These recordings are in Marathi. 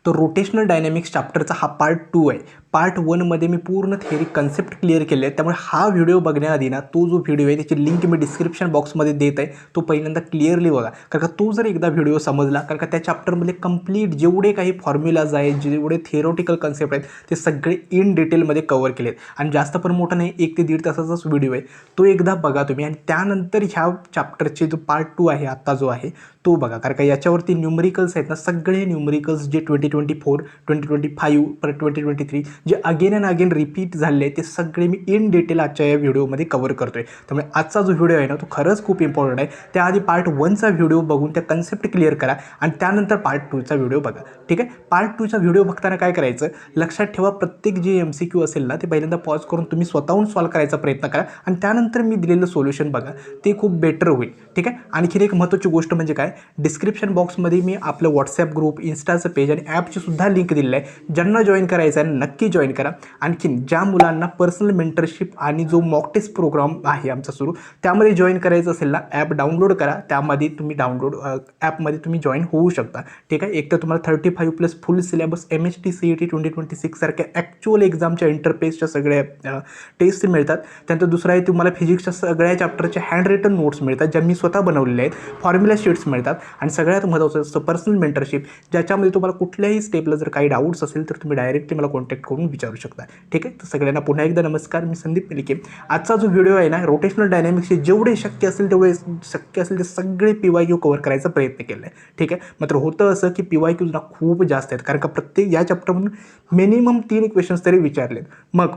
तो रोटेशनल डायनॅमिक्स चॅप्टरचा हा पार्ट 2 आहे. पार्ट 1मध्ये मी पूर्ण थेअरी कन्सेप्ट क्लिअर केले आहे. त्यामुळे हा व्हिडिओ बघण्याआधी ना तो जो व्हिडिओ आहे त्याची लिंक मी डिस्क्रिप्शन बॉक्समध्ये देत आहे, तो पहिल्यांदा क्लिअरली बघा. कारण का तो जर एकदा व्हिडिओ समजला, कारण का त्या चॅप्टरमध्ये कंप्लीट जेवढे काही फॉर्म्युलाज आहेत, जेवढे थिअरॉटिकल कन्सेप्ट आहेत ते सगळे इन डिटेलमध्ये कव्हर केले आहेत. आणि जास्त पण मोठा नाही, 1 ते 1.5 तासाचाच व्हिडिओ आहे, तो एकदा बघा तुम्ही. आणि त्यानंतर ह्या चॅप्टरचे जो पार्ट 2 आहे आत्ता जो आहे तो बघा. कारण का याच्यावरती न्यूमरिकल्स आहेत ना, सगळे न्यूमरिकल्स जे 2024, 2025 परत 2023 जे अगेन अँड अगेन रिपीट झाले ते सगळे मी इन डिटेल आजच्या या व्हिडिओमध्ये कव्हर करतो आहे. त्यामुळे आजचा जो व्हिडिओ आहे ना तो खरंच खूप इम्पॉर्टंट आहे. त्याआधी पार्ट 1चा व्हिडिओ बघून त्या कन्सेप्ट क्लिअर करा आणि त्यानंतर पार्ट 2चा व्हिडिओ बघा. ठीक आहे. पार्ट 2चा व्हिडिओ बघताना काय करायचं, लक्षात ठेवा प्रत्येक जे MCQ असेल ना ते पहिल्यांदा पॉज करून तुम्ही स्वतःहून सॉल्व करायचा प्रयत्न करा आणि त्यानंतर मी दिलेलं सोल्युशन बघा, ते खूप बेटर होईल. ठीक आहे. आणखीन एक महत्त्वाची गोष्ट म्हणजे काय, डिस्क्रिप्शन बॉक्समध्ये मी आपलं व्हॉट्सॲप ग्रुप, इन्स्टाचं पेज आणि ॲपची सुद्धा लिंक दिलेलं आहे. ज्यांना जॉईन करायचं आहे नक्की जॉईन करा. आणखीन ज्या मुलांना पर्सनल मेंटरशिप आणि जो मॉक टेस्ट प्रोग्राम आहे आमचा सुरू, त्यामध्ये जॉईन करायचं असेल ना, ॲप डाउनलोड करा. त्यामध्ये तुम्ही ॲपमध्ये तुम्ही जॉईन होऊ शकता. ठीक आहे. एक तर तुम्हाला 35+ फुल सिलेबस MHT CET 2026 सारख्या ॲक्च्युअल एक्झामच्या इंटरफेसच्या सगळ्या टेस्ट मिळतात. त्यानंतर दुसरं आहे तुम्हाला फिजिक्सच्या सगळ्या चॅप्टरचे हँड रिटन नोट्स मिळतात, ज्या मी स्वतः बनवलेले आहेत. फॉर्म्युला शीट्स मिळतात आणि सगळ्यात महत्त्वाचं असतं पर्सनल मेंटरशिप, ज्याच्यामध्ये तुम्हाला कुठल्याही स्टेपला जर काही डाऊट्स असेल तर तुम्ही डायरेक्टली मला कॉन्टॅक्ट करून विचारू शकता. ठीक आहे. तर सगळ्यांना पुन्हा एकदा नमस्कार, मी संदीप मेलिके. आजचा जो व्हिडिओ आहे ना, रोटेशनल डायनॅमिक्सचे जेवढे शक्य असेल ते सगळे PYQ कव्हर करायचा प्रयत्न केला आहे. ठीक आहे. मात्र होतं असं की PYQज ना खूप जास्त आहेत, कारण का प्रत्येक या चॅप्टरमधून मिनिमम 3 क्वेश्चन्स तरी विचारलेत. मग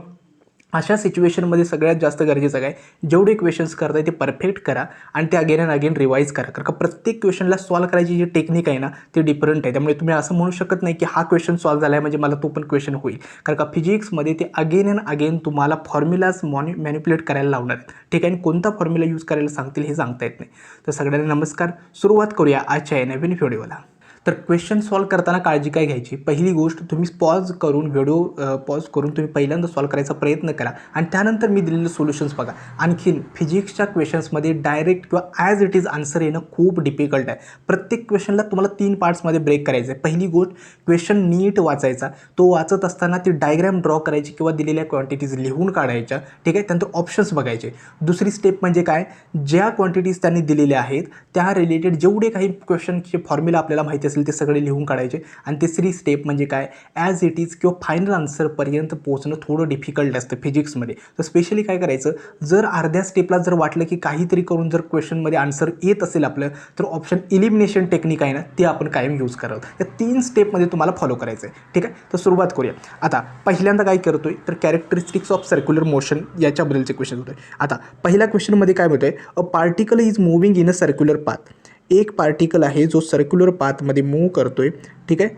अशा सिच्युएशनमध्ये सगळ्यात जास्त गरजेचं काय, जेवढे क्वेश्चन्स करताय ते परफेक्ट करा आणि ते अगेन अँड अगेन रिवाईज करा. कारण का प्रत्येक क्वेश्चनला सॉल्व करायची जी टेक्निक आहे ना ते डिफरंट आहे. त्यामुळे तुम्ही असं म्हणू शकत नाही की हा क्वेश्चन सॉल्व झाला आहे म्हणजे मला तो पण क्वेश्चन होईल. कारण का फिजिक्समध्ये ते अगेन अँड अगेन तुम्हाला फॉर्म्युलाज मॅनिप्युलेट करायला लावणार आहेत. ठीक आहे. आणि कोणता फॉर्म्युला यूज करायला सांगतील हे सांगता येत नाही. तर सगळ्यांना नमस्कार. सुरुवात करूया आजच्या नवीन व्हिडिओला. तर क्वेश्चन सॉल्व करताना काळजी काय घ्यायची, पहिली गोष्ट तुम्ही पॉज करून व्हिडिओ पॉज करून तुम्ही पहिल्यांदा सॉल्व करायचा प्रयत्न करा आणि त्यानंतर मी दिलेले सोल्युशन्स बघा. आणखीन फिजिक्सच्या क्वेश्चन्समध्ये डायरेक्ट किंवा ॲज इट इज आन्सर येणं खूप डिफिकल्ट आहे. प्रत्येक क्वेश्चनला तुम्हाला 3 पार्ट्समध्ये ब्रेक करायचं आहे. पहिली गोष्ट, क्वेश्चन नीट वाचायचा. तो वाचत असताना ती डायग्राम ड्रॉ करायची किंवा दिलेल्या क्वांटिटीज लिहून काढायच्या. ठीक आहे. त्यानंतर ऑप्शन्स बघायचे. दुसरी स्टेप म्हणजे काय, ज्या क्वांटिटीज त्यांनी दिलेल्या आहेत त्या रिलेटेड जेवढे काही क्वेश्चनचे फॉर्म्युला आपल्याला माहिती असेल ते सगळे लिहून काढायचे. आणि तिसरी स्टेप म्हणजे काय, ॲज इट इज किंवा फायनल आन्सरपर्यंत पोहोचणं थोडं डिफिकल्ट असतं फिजिक्समध्ये. तर स्पेशली काय करायचं, जर अर्ध्या स्टेपला जर वाटलं की काहीतरी करून जर क्वेश्चनमध्ये आन्सर येत असेल आपलं, तर ऑप्शन इलिमिनेशन टेक्निक आहे ना ते आपण कायम यूज करावं. या 3 स्टेपमध्ये तुम्हाला फॉलो करायचं आहे. ठीक आहे. तर सुरुवात करूया. आता पहिल्यांदा काय करतोय तर कॅरेक्टरिस्टिक्स ऑफ सर्क्युलर मोशन याच्याबद्दलचे क्वेश्चन होतोय. आता पहिल्या क्वेश्चनमध्ये काय होतंय, a particle is moving in a circular path. एक पार्टिकल आहे जो सर्क्युलर पाथमध्ये मूव्ह करतोय. ठीक आहे.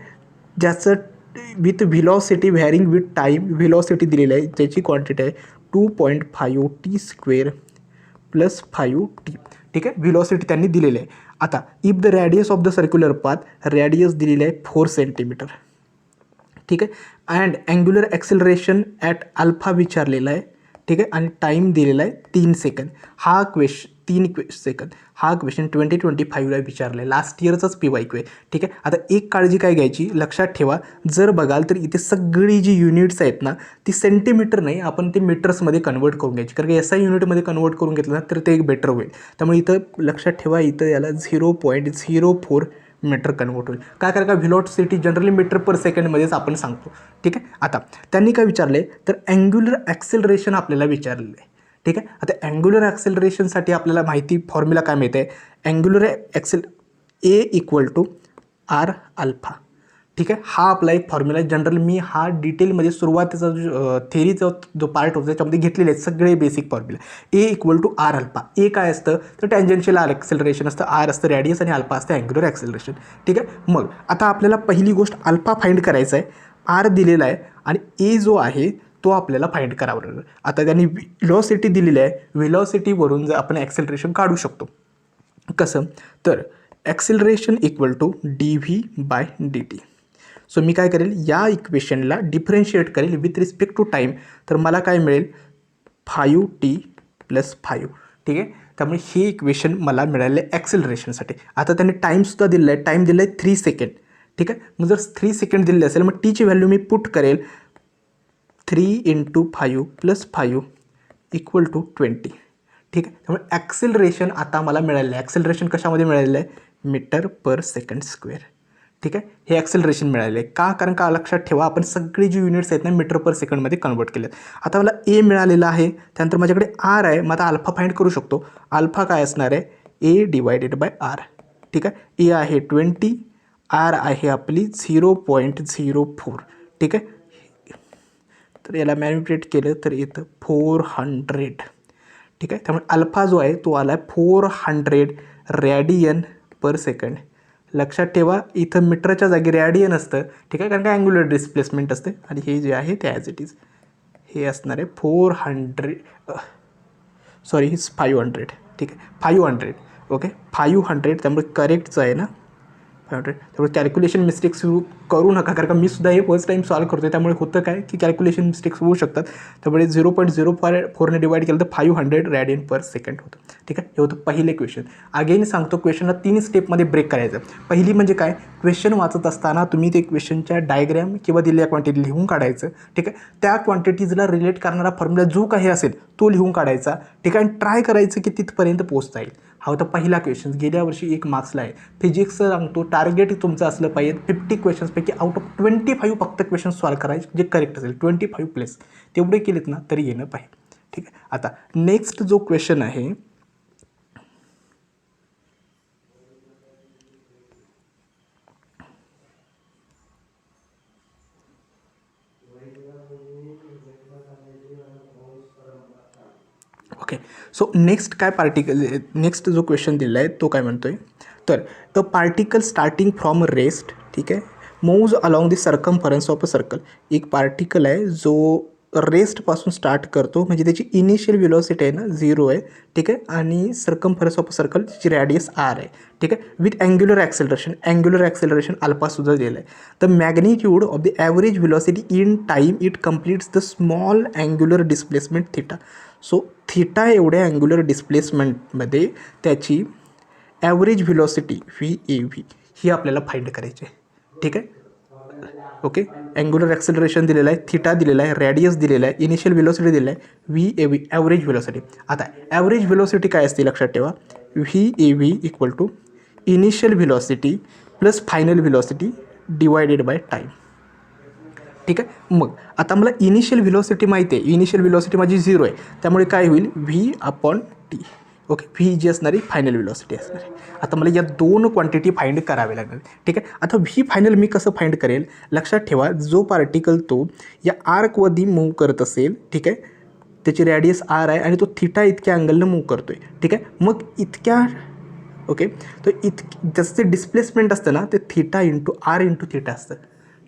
ज्याचं with velocity varying with time, velocity दिलेली आहे, ज्याची क्वांटिटी आहे 2.5 t² + 5t. ठीक आहे. व्हिलॉसिटी त्यांनी दिलेली आहे. आता if the radius of the circular path, radius दिलेली आहे 4 सेंटीमीटर. ठीक आहे. And angular acceleration at alpha विचारलेला आहे. ठीक आहे. आणि टाईम दिलेला आहे 3 सेकंद. हा 3 सेकंद हा क्वेश्चन 2025ला विचारला आहे, लास्ट इयरचाच PYQ आहे. ठीक आहे. आता एक काळजी काय घ्यायची, लक्षात ठेवा, जर बघाल तर इथे सगळी जी युनिट्स आहेत ना ती सेंटीमीटर नाही, आपण ते मीटर्समध्ये कन्वर्ट करून घ्यायची. कारण की SI युनिटमध्ये कन्वर्ट करून घेतलं ना तर ते एक बेटर होईल. त्यामुळे इथं लक्षात ठेवा, इथं याला 0.04 मीटर कन्वर्ट होईल. काय कारण का व्हिलॉसिटी जनरली मीटर पर सेकंडमध्येच आपण सांगतो. ठीक आहे. आता त्यांनी काय विचारले तर अँग्युलर ॲक्सेलरेशन आपल्याला विचारलेलं आहे. ठीक आहे. आता अँग्युलर ॲक्सेलरेशनसाठी आपल्याला माहिती फॉर्म्युला काय माहिती आहे, अँग्युलर A = r∝. ठीक आहे. हा आपला एक फॉर्म्युला आहे. जनरल मी हा डिटेलमध्ये सुरुवातीचा जो थेरीचा जो पार्ट होता त्याच्यामध्ये घेतलेले आहेत सगळे बेसिक फॉर्म्युला. A = r∝. ए काय असतं तर टँजन्शियल ॲक्सेलरेशन असतं, आर असतं रॅडियस आणि अल्फा असतं अँग्युलर ॲक्सेलरेशन. ठीक आहे. मग आता आपल्याला पहिली गोष्ट अल्फा फाइंड करायचा आहे. आर दिलेला आहे आणि ए जो आहे तो आपल्याला फाइंड करावा लागेल. आता त्यांनी व्हिलॉसिटी दिलेली आहे, व्हिलॉसिटीवरून जर आपण ॲक्सेलरेशन काढू शकतो. कसं तर ॲक्सेलरेशन = dv/dt. सो मी काय करेल, या इक्वेशनला डिफरन्शिएट करेल विथ रिस्पेक्ट टू टाईम. तर मला काय मिळेल 5t + 5. ठीक आहे. त्यामुळे हे इक्वेशन मला मिळाले ॲक्सेलरेशनसाठी. आता त्यांनी टाईमसुद्धा दिलेलं आहे, टाईम दिलं आहे 3 सेकंड. ठीक आहे. मग जर 3 सेकंड दिलेले असेल मग टीची व्हॅल्यू मी पुट करेल 3 × 5 + 5 = 20. ठीक आहे. त्यामुळे ॲक्सेलरेशन आता मला मिळालेलं आहे. ॲक्सेलरेशन कशामध्ये मिळालेलं आहे? मीटर/सेकंड². ठीक आहे. हे ॲक्सेलरेशन मिळाले आहे का? कारण का लक्षात ठेवा आपण सगळे जे युनिट्स आहेत ना मीटर/सेकंडमध्ये कन्वर्ट केले आहेत. आता मला ए मिळालेला आहे, त्यानंतर माझ्याकडे आर आहे. मग आता अल्फा फाइंड करू शकतो. अल्फा काय असणार आहे? A/R. ठीक आहे. ए आहे 20, आर आहे आपली 0.04. ठीक आहे. तर याला मॅनिप्युलेट केलं तर येतं 400. ठीक आहे. त्यामुळे अल्फा जो आहे तो आला आहे 400 रेडियन/सेकंड. लक्षात ठेवा इथं मीटरच्या जागी रॅडियन असतं. ठीक आहे. कारण का अँग्युलर डिस्प्लेसमेंट असते आणि हे जे आहे ते ॲज इट इज हे असणार आहे 400 सॉरी 500. ठीक आहे. 500. ओके 500. त्यामुळे करेक्टचं आहे ना 500. त्यामुळे कॅल्क्युलेशन मिस्टेक्स करू नका, कारण का मी सुद्धा हे फर्स्ट टाईम सॉल्व करतो आहे. त्यामुळे होतं काय की कॅल्क्युलेशन मिस्टेक्स होऊ शकतात. त्यामुळे 0.04ने डिवाइड केलं तर 500 रेडियन/सेकंड होतं. ठीक आहे. हे होतं पहिले क्वेश्चन. अगेन सांगतो क्वेश्चनला 3 स्टेपमध्ये ब्रेक करायचं. पहिली म्हणजे काय, क्वेश्चन वाचत असताना तुम्ही ते क्वेश्चनच्या डायग्रॅम किंवा दिलेल्या क्वांटिटी लिहून काढायचं. ठीक आहे. त्या क्वांटिटीजला रिलेट करणारा फॉर्म्युला जो काही असेल तो लिहून काढायचा. ठीक आहे. आणि ट्राय करायचं की तिथपर्यंत पोहोचता येईल. हा होता पहिला क्वेश्चन. गेल्या वर्षी 1 मार्क्सला आहे. फिजिक्सचं सांगतो टार्गेट तुमचं असलं पाहिजे 50 क्वेश्चन्सपैकी आउट ऑफ 25 फक्त क्वेश्चन सॉल्व करायचे जे करेक्ट असेल. 25+ तेवढे केलेत ना तरी येणं पाहिजे. ठीक आहे. आता नेक्स्ट जो क्वेश्चन आहे ओके. सो नेक्स्ट काय नेक्स्ट जो क्वेश्चन दिला आहे तो काय म्हणतो आहे तर a particle starting from rest. ठीक आहे. Moves along the circumference of a circle. एक पार्टिकल आहे जो रेस्टपासून स्टार्ट करतो, म्हणजे त्याची इनिशियल व्हेलॉसिटी आहे ना 0 आहे. ठीक आहे. आणि सर्कम्फरन्स ऑफ अ सर्कल त्याची रॅडियस r आहे. ठीक आहे. विथ अँग्युलर ॲक्सेलरेशन अल्फासुद्धा दिलेलं आहे. The magnitude of the average velocity in time it completes the small angular displacement theta. So theta एवढ्या अँग्युलर डिस्प्लेसमेंटमध्ये त्याची ॲव्हरेज व्हेलॉसिटी VAV ही आपल्याला फाइंड करायची आहे. ठीक आहे. ओके. अँग्युलर ॲक्सेलरेशन दिलेलं आहे, थिटा दिलेला आहे, रॅडियस दिलेला आहे, इनिशियल व्हेलॉसिटी दिलेला आहे, VAV ॲव्हरेज व्हेलॉसिटी. आता ॲव्हरेज व्हेलॉसिटी काय असते लक्षात ठेवा, VAV = initial velocity + final velocity divided by time. ठीक आहे. मग आता मला इनिशियल व्हेलॉसिटी माहिती आहे. इनिशियल व्हेलॉसिटी माझी 0 आहे. त्यामुळे काय होईल V/T. ओके. V जी असणारी फायनल व्हेलॉसिटी असणार आहे. आता मला या 2 क्वांटिटी फाइंड करावे लागणार. ठीक आहे. आता V फायनल मी कसं फाइंड करेल लक्षात ठेवा, जो पार्टिकल तो या आर्कवरती मूव्ह करत असेल. ठीक आहे. त्याची रॅडियस r आहे आणि तो थिटा इतक्या अँगलनं मूव्ह करतो आहे. ठीक आहे. मग इतक्या ओके तर त्याचं जे डिस्प्लेसमेंट असतं ना ते थिटा × r × थिटा असतं.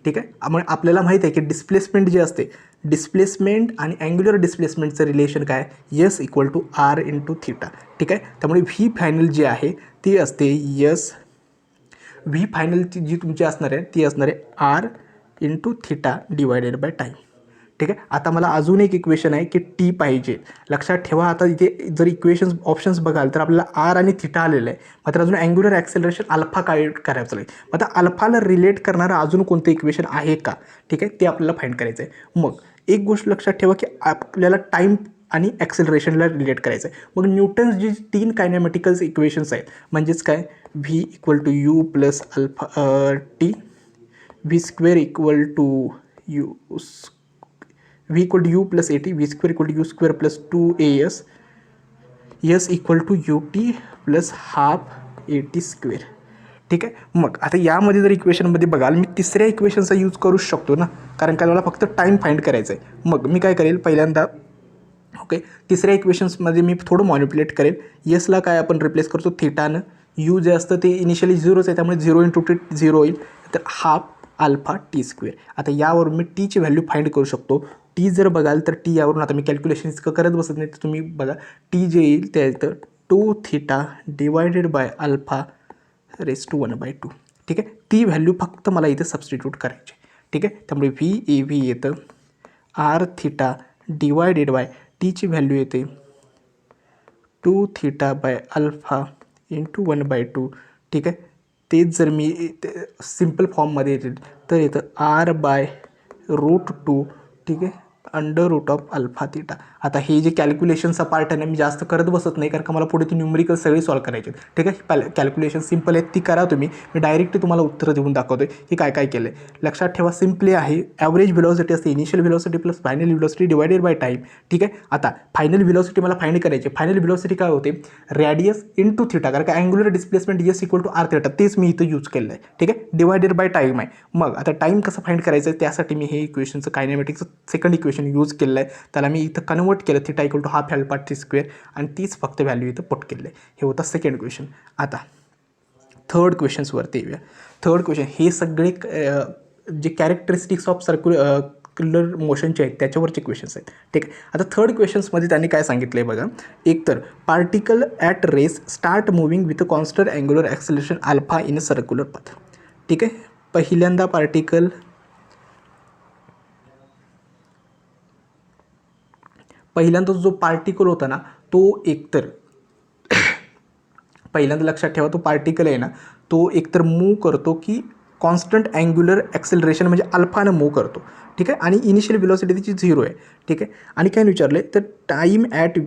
ठीक आहे. मग आपल्याला माहीत आहे की डिस्प्लेसमेंट जे असते डिस्प्लेसमेंट आणि अँग्युलर डिस्प्लेसमेंटचं रिलेशन काय S = r × थिटा. ठीक आहे. त्यामुळे V फायनल जी आहे ती असते V फायनलची जी तुमची असणार आहे ती असणार आहे r × theta divided by time. ठीक आहे. आता मला अजून एक इक्वेशन आहे की T पाहिजे. लक्षात ठेवा आता इथे जर इक्वेशन्स ऑप्शन्स बघाल तर आपल्याला r आणि थिटा आलेलं आहे. मात्र अजून अँग्युलर ॲक्सेलरेशन अल्फा काय करायचं आहे. आता अल्फाला रिलेट करणारं अजून कोणतं इक्वेशन आहे का. ठीक आहे. ते आपल्याला फाइंड करायचं आहे. मग एक गोष्ट लक्षात ठेवा की आपल्याला टाईम आणि ॲक्सेलरेशनला रिलेट करायचं आहे. मग न्यूटन्स जी 3 कायनॅमेटिकल्स इक्वेशन्स आहेत म्हणजेच काय V = U + T, V² = U V = U + AT, V² = U² + 2AS, S = UT + ½ AT². ठीक आहे. मग आता यामध्ये जर इक्वेशनमध्ये बघाल मी तिसऱ्या इक्वेशनचा यूज करू शकतो ना, कारण का मला फक्त टाईम फाइंड करायचं आहे. मग मी काय करेल पहिल्यांदा ओके तिसऱ्या इक्वेशन्समध्ये मी थोडं मॅनिप्युलेट करेल. यसला काय आपण रिप्लेस करतो थिटानं. यू जे असतं ते इनिशियली 0च आहे त्यामुळे 0 × T 0 होईल. तर ½ αT². आता यावरून मी टीची व्हॅल्यू फाइंड करू शकतो. टी जर बघाल तर टी यावरून आता मी कॅल्क्युलेशन इतकं करत बसत नाही तर तुम्ही बघा टी जे येईल ते येतं 2 θ डिवायडेड बाय α⁻². ठीक आहे. ती व्हॅल्यू फक्त मला इथे सबस्टिट्यूट करायची. ठीक आहे. त्यामुळे VAV येतं r θ डिवायडेड बाय टीची व्हॅल्यू येते 2 θ/α × 1/2. ठीक आहे. तेच जर मी सिम्पल फॉर्ममध्ये येतील तर येतं r/√2, ठीक आहे, √α θ. आता हे जे कॅल्क्युलेशनचा पार्ट आहे ना, मी जास्त करत बसत नाही, कारण का मला पुढे ती न्यूमरिकल सगळी सॉल्व करायची आहेत, ठीक आहे. कॅल्क्युलेशन सिम्पल आहेत ती करा तुम्ही, मी डायरेक्टली तुम्हाला उत्तर देऊन दाखवतोय की काय काय केलं आहे. लक्षात ठेवा, सिम्पली आहे. ॲव्हरेज व्हेलॉसिटी असते initial velocity plus final velocity divided by time, ठीक आहे. आता फायनल व्हेलॉसिटी मला फाइंड करायची. फायनल व्हेलॉसिटी काय होते, रेडियस इंटू थिटा, कारण का अँग्युलर डिस्प्लेसमेंट r θ, तेच मी इथं यूज केलं आहे, ठीक आहे. डिवायडेड बाय टाईम आहे. मग आता टाईम कसं फाइंड करायचं आहे, त्यासाठी मी हे इक्वेशनचं कायनेमॅटिक्सचं सेकंड इक्वेशन यूज केलं आहे. त्याला मी इथं कन्वर्ट केलं, θ = ½ α/t², आणि तीच फक्त व्हॅल्यू इथं पुट केले. हे होतं सेकंड क्वेश्चन. आता थर्ड क्वेश्चन्सवरती येऊया. थर्ड क्वेश्चन हे सगळे जे कॅरेक्टरिस्टिक्स ऑफ सर्क्युलर मोशनचे आहेत त्याच्यावरचे क्वेश्चन्स आहेत, ठीक आहे. आता थर्ड क्वेश्चन्समध्ये त्यांनी काय सांगितलं आहे बघा. एक तर particle at rest start moving with a constant angular acceleration α in a circular path, ठीक आहे. पहिल्यांदा जो पार्टिकल होता ना, तो एकतर पहिल्यांदा लक्षात ठेवा, तो पार्टिकल आहे ना, तो एकतर मूव्ह करतो की कॉन्स्टंट अँग्युलर ॲक्सेलरेशन म्हणजे अल्फानं मूव्ह करतो, ठीक आहे. आणि इनिशियल व्हेलॉसिटी त्याची 0 आहे, ठीक आहे. आणि काय विचारलं आहे तर टाईम ॲट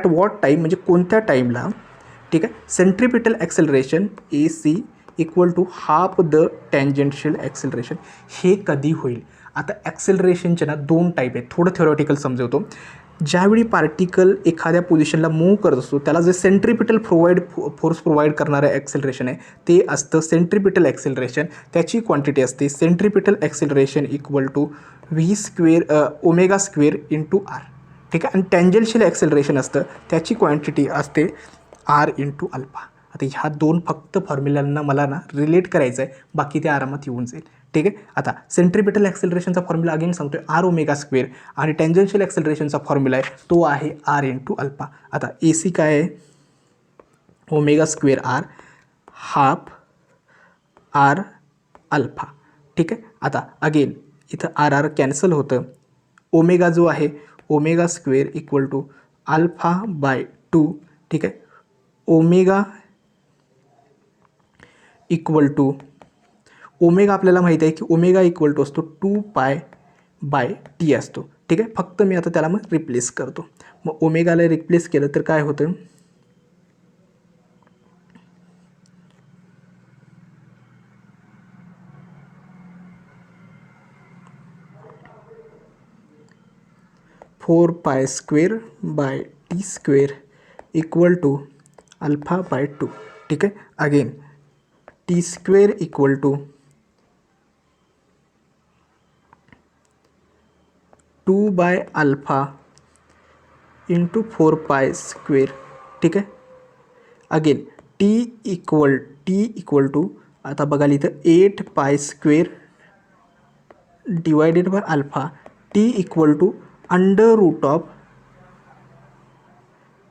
वॉट टाईम, म्हणजे कोणत्या टाईमला, ठीक आहे, centripetal acceleration AC = ½ the tangential acceleration, हे कधी होईल. आता ॲक्सेलरेशनचे ना 2 टाईप आहेत, थोडं थेरॉटिकल समजवतो. ज्यावेळी पार्टिकल एखाद्या पोझिशनला मूव्ह करत असतो त्याला जे सेंट्रिपिटल फोर्स प्रोव्हाइड करणारं ॲक्सेलरेशन आहे ते असतं सेंट्रिपिटल ॲक्सेलरेशन. त्याची क्वांटिटी असते सेंट्रिपिटल ॲक्सेलरेशन = v² ω² × r, ठीक आहे. आणि टँजेन्शियल ॲक्सेलरेशन असतं, त्याची क्वांटिटी असते r × α. आता ह्या 2 फक्त फॉर्म्युलांना मला ना रिलेट करायचं आहे, बाकी ते आरामात येऊन जाईल, ठीक आहे. आता सेंट्रिपिटल ॲक्सेलरेशनचा फॉर्म्युला अगेन सांगतोय r ω², आणि टँजेन्शियल ॲक्सेलरेशनचा फॉर्म्युला आहे तो आहे r × α. आता AC काय आहे, ω² r ½ r α, ठीक आहे. आता अगेन इथं r कॅन्सल होतं. ओमेगा जो आहे ω² = α/2, ठीक आहे. ओमेगा आपल्याला माहिती आहे की ओमेगा असतो 2π/t असतो, ठीक आहे. फक्त मी आता त्याला मग रिप्लेस करतो. मग ओमेगाला रिप्लेस केलं तर काय होतं, (4π² t²) = α/2, ठीक आहे. अगेन t² = 2/α × 4π², ठीक आहे. अगेन t आता बघाल इथं 8π² divided by alpha, t =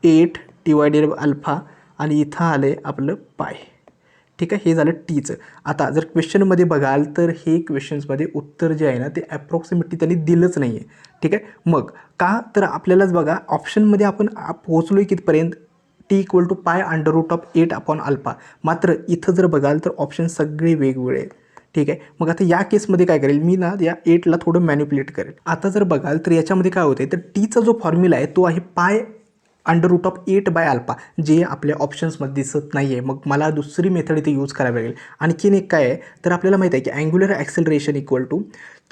√8 divided by alpha, आणि इथं आलं आहे आपलं पाय, ठीक आहे. हे झालं टीचं. आता जर क्वेश्चनमध्ये बघाल तर हे क्वेश्चन्समध्ये उत्तर जे आहे ना ते ॲप्रॉक्सिमेटली त्यांनी दिलंच नाही आहे, ठीक आहे. मग का तर आपल्यालाच बघा ऑप्शनमध्ये आपण पोहोचलो आहे कितपर्यंत, t = π√8/α. मात्र इथं जर बघाल तर ऑप्शन सगळे वेगवेगळे आहेत, ठीक आहे. मग आता या केसमध्ये काय करेल मी ना, या 8ला थोडं मॅन्युप्युलेट करेल. आता जर बघाल तर याच्यामध्ये काय होतं तर टीचा जो फॉर्म्युला आहे तो आहे π√8/α, जे आपल्या ऑप्शन्समध्ये दिसत नाही आहे. मग मला दुसरी मेथड इथे यूज करावी लागेल. आणखीन एक काय आहे तर आपल्याला माहिती आहे की angular acceleration =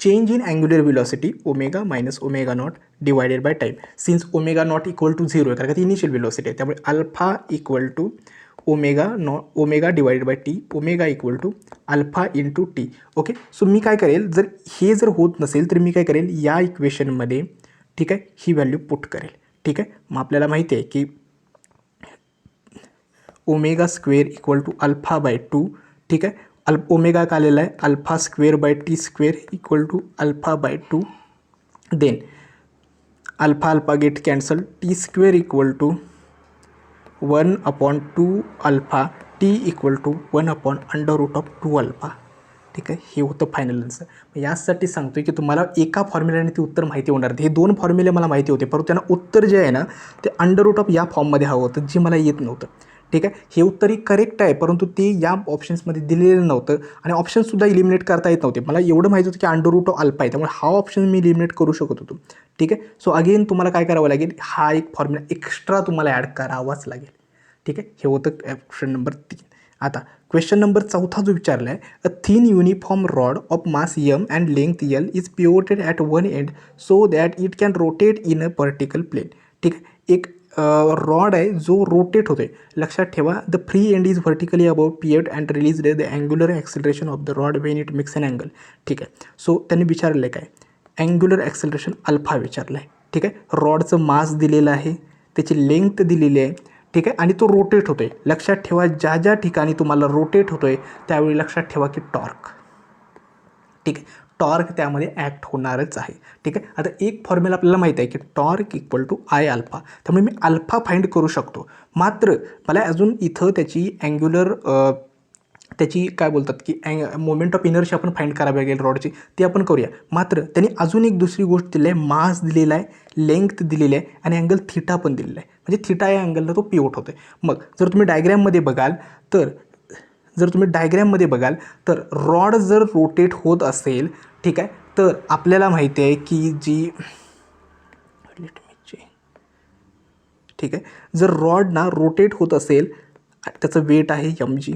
change in angular velocity ω - ω0 divided by time. Since ω0 = 0 आहे, कारण ती इनिशियल व्हेलॉसिटी आहे, त्यामुळे α = ω divided by T, ω = α × t. Okay. So मी काय करेल, जर हे जर होत नसेल तर मी काय करेल या इक्वेशनमध्ये, ठीक आहे, ही व्हॅल्यू पुट करेल, ठीक आहे. मग आपल्याला माहिती आहे की ω² = α/2, ठीक आहे. ओमेगा का आलेला आहे α²/t² = α/2. Then alpha get cancel, t² = 1/2α, t = 1/√2α, ठीक आहे. हे होतं फायनल आन्सर. यासाठी सांगतोय की तुम्हाला एका फॉर्म्युल्याने ते उत्तर माहिती होणार. हे 2 फॉर्म्युले मला माहिती होते, परंतु त्यांना उत्तर जे आहे ना ते √ या फॉर्ममध्ये हवं होतं, जे मला येत नव्हतं, ठीक आहे. हे उत्तरही करेक्ट आहे, परंतु ते या ऑप्शन्समध्ये दिलेलं नव्हतं आणि ऑप्शनसुद्धा इलिमिनेट करता येत नव्हते. मला एवढं माहिती होतं की अंडर रूट ऑफ अल्फा आहे, त्यामुळे हा ऑप्शन मी इलिमिनेट करू शकत होतो. ठीक आहे. सो अगेन तुम्हाला काय करावं लागेल, हा एक फॉर्म्युला एक्स्ट्रा तुम्हाला ॲड करावाच लागेल. ठीक आहे. हे होतं ऑप्शन नंबर 3. आता क्वेश्चन नंबर 4 जो विचारला आहे, a thin uniform rod of mass M and length L is pivoted at one end so that it can rotate in a vertical plane. ठीक आहे. एक रॉड आहे जो रोटेट होतोय. लक्षात ठेवा, the free end is vertically about pivot and release the angular acceleration of the rod when it makes an angle. ठीक आहे. सो त्यांनी विचारलं आहे काय, अँग्युलर ॲक्सिलरेशन अल्फा विचारलं आहे. ठीक आहे. रॉडचं मास दिलेलं आहे, त्याची लेंथ दिलेली आहे. ठीक आहे. आणि तो रोटेट होतो आहे. लक्षात ठेवा, ज्या ज्या ठिकाणी तुम्हाला रोटेट होतो आहे त्यावेळी लक्षात ठेवा की टॉर्क. ठीक आहे. टॉर्क त्यामध्ये ॲक्ट होणारच आहे. ठीक आहे. आता एक फॉर्म्युला आपल्याला माहीत आहे की torque equal to I alpha, त्यामुळे मी अल्फा फाइंड करू शकतो. मात्र मला अजून इथं त्याची अँग्युलर त्याची काय बोलतात की मोमेंट ऑफ इनर्शी आपण फाइंड करावी लागेल रॉडची, ती आपण करूया. मात्र त्यांनी अजून एक दुसरी गोष्ट दिली आहे, मास दिलेला आहे, लेंथ दिलेली आहे आणि अँगल थिटा पण दिलेला आहे. म्हणजे थिटा या अँगलला तो पिवोट होतो आहे. मग जर तुम्ही डायग्रॅममध्ये बघाल तर रॉड जर रोटेट होत असेल, ठीक आहे, तर आपल्याला माहिती आहे की ठीक आहे, जर रॉड ना रोटेट होत असेल, त्याचं वेट आहे mg.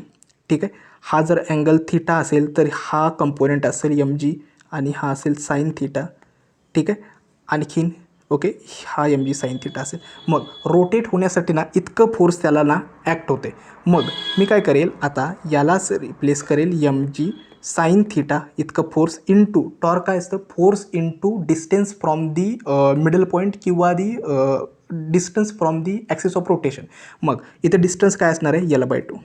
ठीक आहे. हा जर अँगल थिटा असेल तर हा कंपोनेंट असेल mg आणि हा असेल साईन थिटा. ठीक आहे. आणखीन ओके, हा mg साईन थिटा असेल. मग रोटेट होण्यासाठी ना इतकं फोर्स त्याला ना ॲक्ट होते. मग मी काय करेल, आता यालाच रिप्लेस करेल mg साईन थिटा इतकं फोर्स इंटू टॉर्क काय असतं, force into distance from the middle point किंवा the distance from the axis of rotation. मग इथं डिस्टन्स काय असणार आहे, L/2.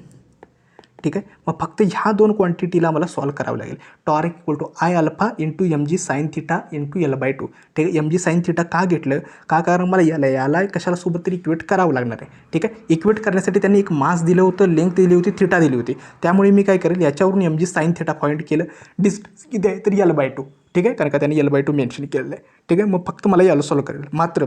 ठीक आहे. मग फक्त ह्या दोन क्वांटिटीला मला सॉल्व करावं लागेल. Torque equal to I alpha into mg sine theta into L/2. ठीक आहे. mg साईन थिटा का घेतलं, का कारण मला याला कशाला सोबत तरी इक्वेट करावं लागणार आहे. ठीक आहे. इक्वेट करण्यासाठी त्यांनी एक मास दिलं होतं, लेंथ दिली होती, थिटा दिली होती. त्यामुळे मी काय करेल, याच्यावरून mg साईन थिटा फाइंड केलं. डिस्टन्स किती आहे तर L/2. ठीक आहे, कारण का त्यांनी L/2 मेन्शन केलेलं आहे. ठीक आहे. मग फक्त मला याला सॉल्व करेल. मात्र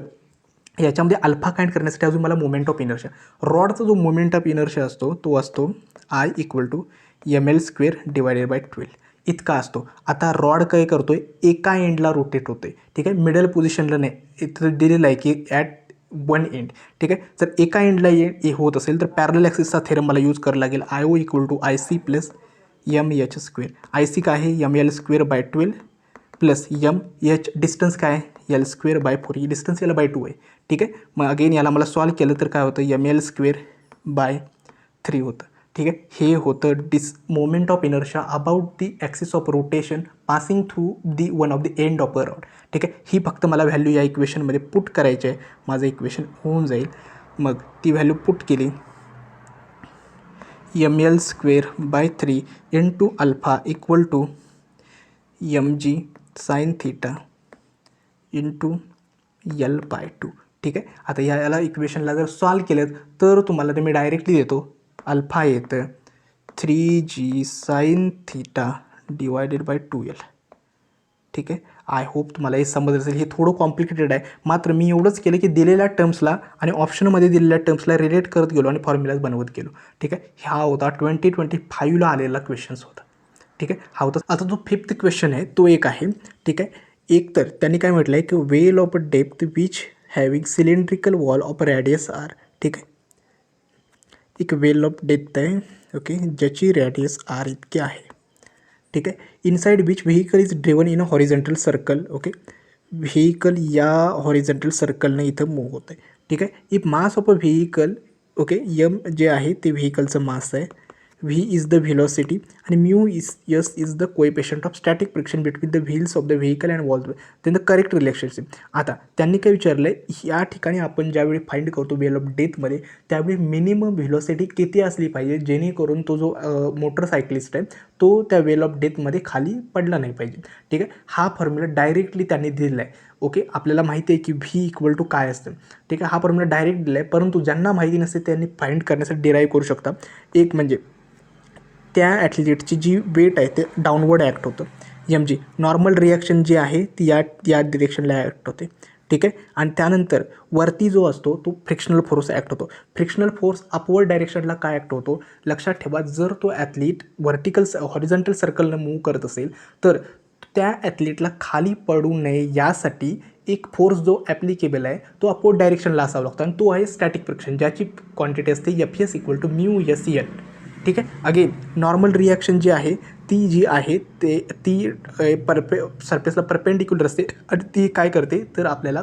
याच्यामध्ये अल्फा काइंड करण्यासाठी अजून मला मोमेंट ऑफ इनर्शिया, रॉडचा जो मोमेंट ऑफ इनर्शिया असतो तो असतो I equal to ml² divided by 12 इतका असतो. आता रॉड काय करतो आहे, एका एंडला रोटेट होते. ठीक आहे. मिडल पोझिशनला नाही, इथं दिलेलं आहे की ॲट वन एंड. ठीक आहे. जर एका एंडला होत असेल तर पॅरलल ॲक्सिसचा थेरम मला यूज करावं लागेल. IO equal to IC plus MH². IC काय आहे, ml² bye 12 plus MH distance काय आहे, L² बाय 4. ही डिस्टन्स L/2 आहे. ठीक आहे. मग अगेन याला मला सॉल्व केलं तर काय होतं, ml² बाय 3 होतं. ठीक आहे. हे होतं moment of inertia about the axis of rotation passing through the one of the end of a rod. ठीक आहे. ही फक्त मला व्हॅल्यू या इक्वेशनमध्ये पुट करायची आहे. माझं इक्वेशन होऊन जाईल. मग ती व्हॅल्यू पुट केली, ml² by 3 into alpha equal to mg sine theta into L/2. ठीक आहे. आता याला इक्वेशनला जर सॉल्व केलं तर तुम्हाला ते मी डायरेक्टली देतो. अल्फा येतं 3g sine theta divided by 2L. ठीक आहे. आय होप तुम्हाला हे समजलं असेल. हे थोडं कॉम्प्लिकेटेड आहे, मात्र मी एवढंच केलं की दिलेल्या टर्म्सला आणि ऑप्शनमध्ये दिलेल्या टर्म्सला रिलेट करत गेलो आणि फॉर्म्युलाज बनवत गेलो. ठीक आहे. हा होता 2025ला आलेला क्वेश्चन्स होता. ठीक आहे. हा होता. आता जो 5th क्वेश्चन आहे तो एक आहे. ठीक आहे. एक तर त्यांनी काय म्हटलं आहे की well of depth which having cylindrical wall of radius R. ठीक आहे. एक वेल ऑफ डेप्थ आहे, ओके, ज्याची रॅडियस आर इतकी आहे. ठीक आहे. Inside which vehicle is driven in a horizontal circle. Okay, vehicle या हॉरिझॉन्टल सर्कलनं इथं मूव्ह होतं आहे. ठीक आहे. If mass of a vehicle, okay, m जे आहे ते व्हेकलचं मास आहे, v इज द व्हेलॉसिटी आणि mu is is the coefficient of static friction between the wheels of the vehicle and walls. Then the correct relationship. आता त्यांनी काय विचारलं आहे, या ठिकाणी आपण ज्यावेळी फाइंड करतो वेल ऑफ डेथमध्ये, त्यावेळी मिनिमम व्हेलॉसिटी किती असली पाहिजे जेणेकरून तो जो मोटरसायकलिस्ट आहे तो त्या वेल ऑफ डेथमध्ये खाली पडला नाही पाहिजे. ठीक आहे. हा फॉर्म्युला डायरेक्टली त्यांनी दिलेला आहे. ओके, आपल्याला माहिती आहे की v इक्वल टू काय असतं. ठीक आहे. हा फॉर्म्युला डायरेक्ट दिला आहे, परंतु ज्यांना माहिती नसते त्यांनी फाइंड करण्यासाठी डिराईव्ह करू शकता. एक म्हणजे त्या ॲथलीटची जी वेट आहे ते डाऊनवर्ड ॲक्ट होतं, mg. नॉर्मल रिॲक्शन जी आहे ती या डिरेक्शनला ॲक्ट होते. ठीक आहे. आणि त्यानंतर वरती जो असतो तो फ्रिक्शनल फोर्स ॲक्ट होतो. फ्रिक्शनल फोर्स अपवर्ड डायरेक्शनला काय ॲक्ट होतो लक्षात ठेवा. जर तो ॲथलीट हॉरिझॉन्टल सर्कलनं मूव्ह करत असेल तर त्या ॲथलीटला खाली पडू नये यासाठी एक फोर्स जो ॲप्लिकेबल आहे तो अपवर्ड डायरेक्शनला असावा लागतो आणि तो आहे स्टॅटिक फ्रिक्शन, ज्याची क्वांटिटी असते Fs = μ/s. ठीक आहे. अगेन नॉर्मल रिॲक्शन जी आहे ती जी आहे ती सरफेसला परपेंडिक्युलर असते आणि ती काय करते तर आपल्याला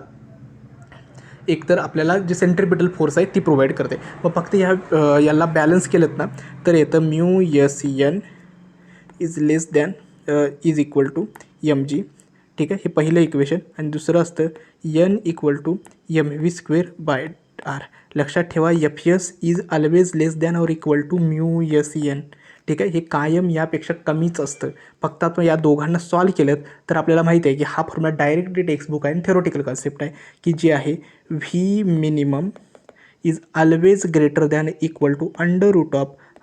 जे सेंट्रिपिटल फोर्स आहे ती प्रोव्हाइड करते. मग फक्त याला बॅलन्स केलं ना तर येतं μSN = mg. ठीक आहे. हे पहिलं इक्वेशन. आणि दुसरं असतं n = mv²/r. लक्षात ठेवा Fs इज ऑलवेज <= μSN. ठीक आहे. हे कायम यापेक्षा कमीच असतं. फक्त आपण या दोघांना सॉल्व केलं तर आपल्याला माहिती आहे की हा फॉर्म्युला डायरेक्टली टेक्स्टबुक आहे आणि थेरोटिकल कन्सेप्ट आहे की जे आहे V minimum is always >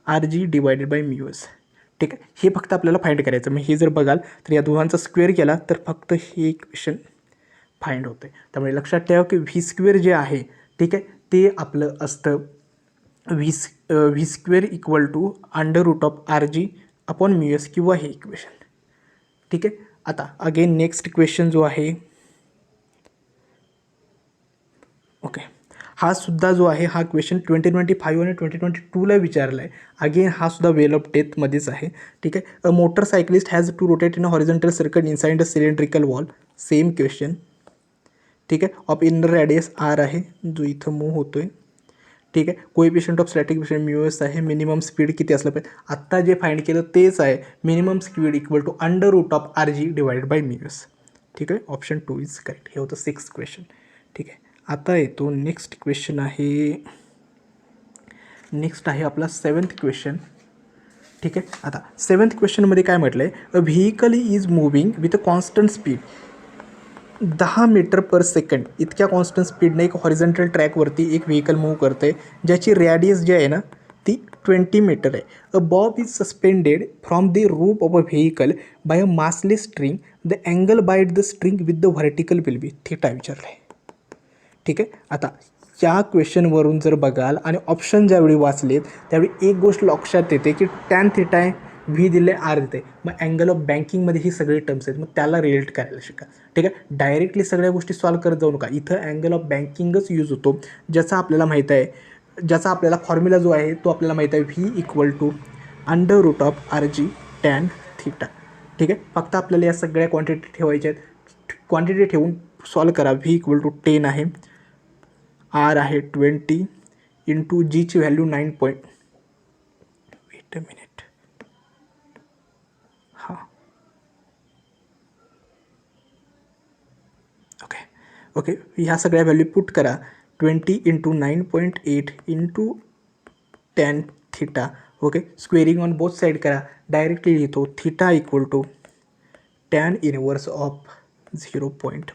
(RG/μs). ठीक आहे. हे फक्त आपल्याला फाइंड करायचं. मग हे जर बघाल तर या दोघांचा स्क्वेअर केला तर फक्त हे इक्वेशन फाइंड होतं आहे. त्यामुळे लक्षात ठेवा की V² जे आहे ठीक आहे ते आपलं असतं V² = (RG/μs) किंवा हे इक्वेशन. ठीक आहे. आता अगेन नेक्स्ट क्वेश्चन जो आहे ओके हा सुद्धा जो आहे हा क्वेश्चन 2025 आणि 2022ला विचारला आहे. अगेन हा सुद्धा वेल ऑफ डेथमध्येच आहे. ठीक आहे. A motorcyclist has to rotate in a horizontal circle inside a cylindrical wall. Same question. ठीक आहे. ऑफ इनर रॅडियस R आहे जो इथं मूव्ह होतो आहे. ठीक आहे. Coefficient of static friction μs आहे. मिनिमम स्पीड किती असलं पाहिजे आत्ता जे फाइंड केलं तेच आहे. Minimum speed = (√RG/μs). ठीक आहे. Option 2 is correct. हे होतं 6th क्वेश्चन. ठीक आहे. आता येतो नेक्स्ट क्वेश्चन आहे. नेक्स्ट आहे आपला 7th क्वेश्चन. ठीक आहे. आता 7th क्वेश्चनमध्ये काय म्हटलं आहे अ vehicle is moving with a constant speed 10 metre per second इतक्या कॉन्स्टंट स्पीडने एक हॉरिझॉन्टल ट्रॅकवरती एक व्हेकल मूव्ह करतं आहे ज्याची रॅडियस जी आहे ना ती 20 मीटर आहे. A bob is suspended from the roof of a vehicle by a massless string. The angle by the string with the vertical will be theta विचारलं आहे. ठीक आहे. आता या क्वेश्चनवरून जर बघाल आणि ऑप्शन ज्यावेळी वाचलेत त्यावेळी एक गोष्ट लक्षात येते की टॅन थिटा आहे, व्ही दिले, आर देते. मग अँगल ऑफ बँकिंगमध्ये ही सगळी टर्म्स आहेत. मग त्याला रिलेट करायला शिका. ठीक आहे. डायरेक्टली सगळ्या गोष्टी सॉल्व करत जाऊ नका. इथं अँगल ऑफ बँकिंगच यूज होतो ज्याचा आपल्याला माहीत आहे, ज्याचा आपल्याला फॉर्म्युला जो आहे तो आपल्याला माहीत आहे व्ही = (√RG tan θ). ठीक आहे. फक्त आपल्याला या सगळ्या क्वांटिटी ठेवायच्या आहेत. क्वांटिटी ठेवून सॉल्व करा. व्ही = 10 आहे, R आहे 20 × Gची व्हॅल्यू 9. Weight a minute. हां ओके ह्या सगळ्या व्हॅल्यू पुट करा. 20 × 9.8 × tan θ. Okay. Squaring on both side करा. डायरेक्टली लिहितो θ = tan 1 ऑफ 0.5.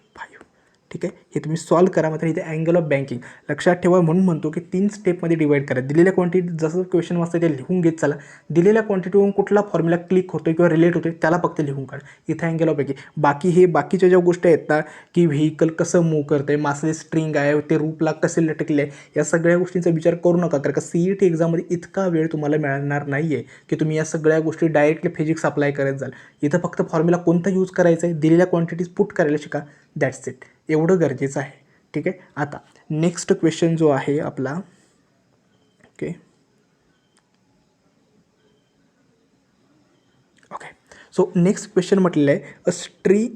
ठीक आहे. हे तुम्ही सॉल्व करा. मात्र इथे अँगल ऑफ बँकिंग लक्षात ठेवा. म्हणून म्हणतो की 3 स्टेपमध्ये डिवाईड करा. दिलेल्या क्वांटिटी जसं क्वेश्चन वाचतं ते लिहून घेत चला. दिलेल्या क्वांटिटीवरून कुठला फॉर्म्युला क्लिक होतो किंवा रिलेट होतो त्याला फक्त लिहून काढा. इथं अँगल ऑफ बँकिंग. बाकीच्या ज्या गोष्टी आहेत ना की व्हेकल कसं मूव्ह करतं आहे, मासले स्ट्रिंग आहे, ते रूपला कसे लटकले आहे, या सगळ्या गोष्टींचा विचार करू नका. कारण का CET एक्झाममध्ये इतका वेळ तुम्हाला मिळणार नाही आहे की तुम्ही या सगळ्या गोष्टी डायरेक्टली फिजिक्स अप्लाय करत जाल. इथं फक्त फॉर्म्युला कोणता यूज करायचा आहे, दिलेल्या क्वांटिटीज पुट करायला शिका. That's it. एवढं गरजेचं आहे. ठीक आहे. आता नेक्स्ट क्वेश्चन जो आहे आपला ओके सो नेक्स्ट क्वेश्चन म्हटलेलं आहे अ स्ट्री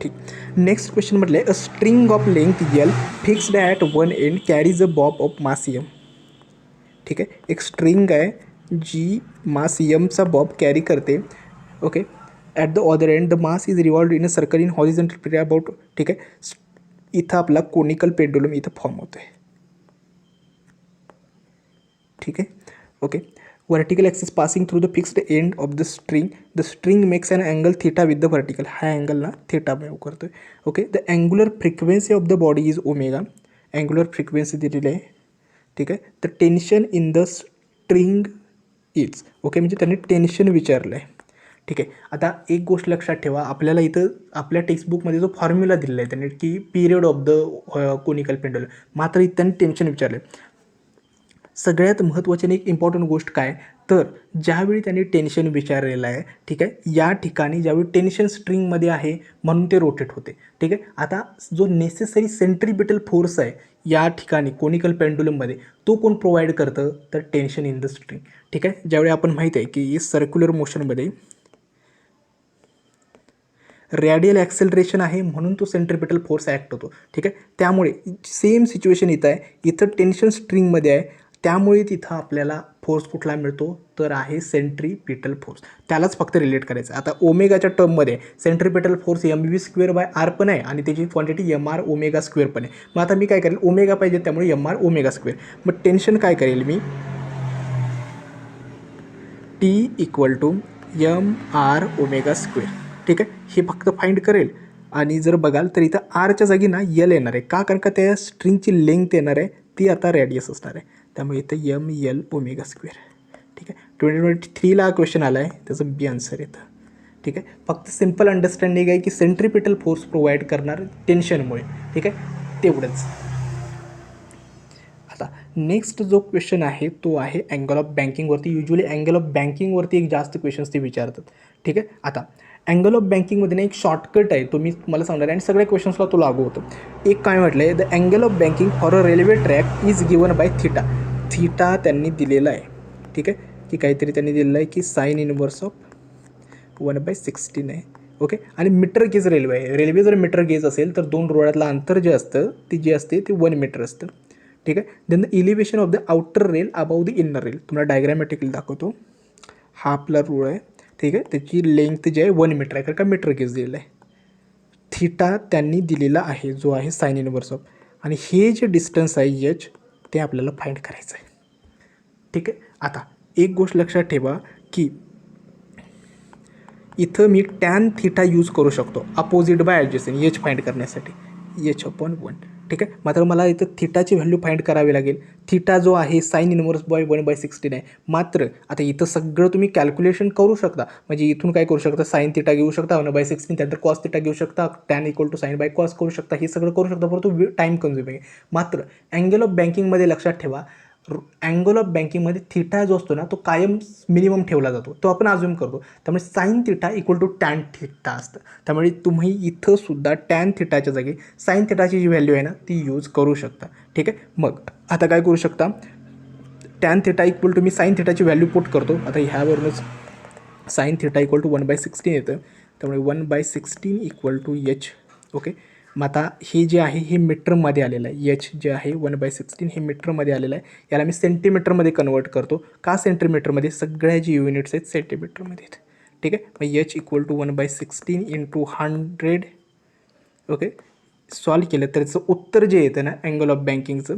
ठीक. नेक्स्ट क्वेश्चन म्हटलं आहे a string of length L fixed at one end carries a Bob of mass M. ठीक आहे. एक स्ट्रिंग आहे जी मास Mचा बॉब कॅरी करते. Okay. At the other end the mass is revolved in a circle in horizontal period about. ठीक आहे. इथं आपला कोनिकल पेंडुलम इथं फॉर्म होतो आहे. ठीक आहे. Okay. Vertical axis passing through the fixed end of the string. The string makes an angle theta with the vertical. हा अँगल ना थिटा मूव्ह करतो आहे. Okay. The angular frequency of the body is omega. Angular frequency दिलेली आहे ठीक आहे. तर tension in the string is okay, म्हणजे त्यांनी टेन्शन विचारलं आहे. ठीक आहे. आता एक गोष्ट लक्षात ठेवा, आपल्याला इथं आपल्या टेक्स्टबुकमध्ये जो फॉर्म्युला दिलेला आहे त्यांनी की period of the conical pendulum, मात्र इथं त्यांनी टेन्शन विचारलं आहे. सगळ्यात महत्त्वाची आणि एक इम्पॉर्टंट गोष्ट काय, तर ज्यावेळी त्यांनी टेन्शन विचारलेलं आहे, ठीक आहे, या ठिकाणी ज्यावेळी टेन्शन स्ट्रिंगमध्ये आहे म्हणून ते रोटेट होते. ठीक आहे. आता जो नेसेसरी सेंट्रीपिटल फोर्स आहे या ठिकाणी कोनिकल पेंडुलममध्ये, तो कोण प्रोव्हाइड करतं, तर टेन्शन इन द स्ट्रिंग. ठीक आहे. ज्यावेळी आपण माहिती आहे की सर्क्युलर मोशनमध्ये रॅडियल ॲक्सेलरेशन आहे म्हणून तो सेंट्रिपिटल फोर्स ॲक्ट होतो. ठीक आहे. त्यामुळे सेम सिच्युएशन इथं आहे, इथं टेन्शन स्ट्रिंगमध्ये आहे, त्यामुळे तिथं आपल्याला फोर्स कुठला मिळतो, तर आहे सेंट्रीपिटल फोर्स. त्यालाच फक्त रिलेट करायचं. आता ओमेगाच्या टर्ममध्ये सेंट्रीपिटल फोर्स mv²/r पण आहे आणि त्याची क्वांटिटी mr ओमेगा स्क्वेअर पण आहे. मग आता मी काय करेल, ओमेगा पाहिजे त्यामुळे mr ओमेगा स्क्वेअर. मग टेन्शन काय करेल मी, T = mr ओमेगा स्क्वेअर. ठीक आहे. हे फक्त फाइंड करेल आणि जर बघाल तर इथं आरच्या जागी ना यल येणार आहे. का, कारण का त्या स्ट्रिंगची लेंथ येणार आहे ती आता रॅडियस असणार आहे, त्यामुळे इथं ml ओमेगा स्क्वेअर. ठीक आहे. 2023ला क्वेश्चन आला आहे, त्याचं बी आन्सर येतं. ठीक आहे. फक्त सिम्पल अंडरस्टँडिंग आहे की सेंट्रिपिटल फोर्स प्रोव्हाइड करणार टेन्शनमुळे. ठीक आहे, तेवढंच. आता नेक्स्ट जो क्वेश्चन आहे तो आहे अँगल ऑफ बँकिंगवरती. युजली अँगल ऑफ बँकिंगवरती एक जास्त क्वेश्चन्स ते विचारतात. ठीक आहे. आता अँगल ऑफ बँकिंगमध्ये ना एक शॉर्टकट आहे, तो मी मला सांगणार आहे आणि सगळ्या क्वेश्चन्सला तो लागू होतो. एक काय म्हटलं आहे, the angle of banking for a railway track is given by theta. Theta त्यांनी दिलेला आहे. ठीक आहे, की काहीतरी त्यांनी दिलेलं आहे की साइन इनवर्स ऑफ 1/16 आहे. ओके. आणि मीटर गेज रेल्वे आहे. रेल्वे जर मीटर गेज असेल तर दोन रुळातलं अंतर जे असतं ते जे असते ते 1 मीटर असतं. ठीक आहे. Then the elevation of the outer rail above the inner rail, तुम्हाला डायग्रॅमॅटिकली दाखवतो. हा आपला रूळ आहे. ठीक आहे. त्याची लेंथ जी आहे 1 मीटर आहे, कारण का मीटर गेज दिलेलं आहे. थिटा त्यांनी दिलेला आहे जो आहे साइन इनवर्स ऑफ, आणि हे जे डिस्टन्स आहे एच ते आपल्याला फाइंड करायचं आहे. ठीक आहे. आता एक गोष्ट लक्षात ठेवा की इथं मी टॅन थिटा यूज करू शकतो opposite bye adjacent H find करण्यासाठी, h/1. ठीक आहे. मात्र मला इथं थिटाची व्हॅल्यू फाइंड करावी लागेल. थिटा जो आहे साइन इनवर्स बाय 1/16 आहे. मात्र आता इथं सगळं तुम्ही कॅल्क्युलेशन करू शकता, म्हणजे इथून काय करू शकता, साइन थिटा घेऊ शकता 1/16, त्यानंतर कॉस थिटा घेऊ शकता, टॅन = साइन बाय कॉस करू शकता, हे सगळं करू शकता, परंतु टाईम कन्झ्युमिंग आहे. मात्र अँगल ऑफ बँकिंगमध्ये लक्षात ठेवा, अँगल ऑफ बँकिंगमध्ये थिटा जो असतो ना तो कायम मिनिमम ठेवला जातो, तो आपण अज्युम करतो. त्यामुळे साइन थिटा = टॅन थिटा असतं. त्यामुळे तुम्ही इथं सुद्धा टॅन थिटाच्या जागी साइन थिटाची जी व्हॅल्यू आहे ना ती यूज करू शकता. ठीक आहे. मग आता काय करू शकता, टॅन थिटा = मी साइन थिटाची व्हॅल्यू पुट करतो. आता ह्यावरूनच साइन थिटा = 1/16 येतं, त्यामुळे 1/16 = h. ओके. मग आता हे जे आहे हे मीटरमध्ये आलेलं आहे, एच जे आहे 1/16 हे मीटरमध्ये आलेलं आहे. याला मी सेंटीमीटरमध्ये कन्वर्ट करतो. का सेंटीमीटरमध्ये, सगळ्या जी युनिट्स आहेत सेंटीमीटरमध्ये आहेत. ठीक आहे. मग एच = 1/16 × 100. ओके. सॉल्व केलं तर त्याचं उत्तर जे येतं ना अँगल ऑफ बँकिंगचं,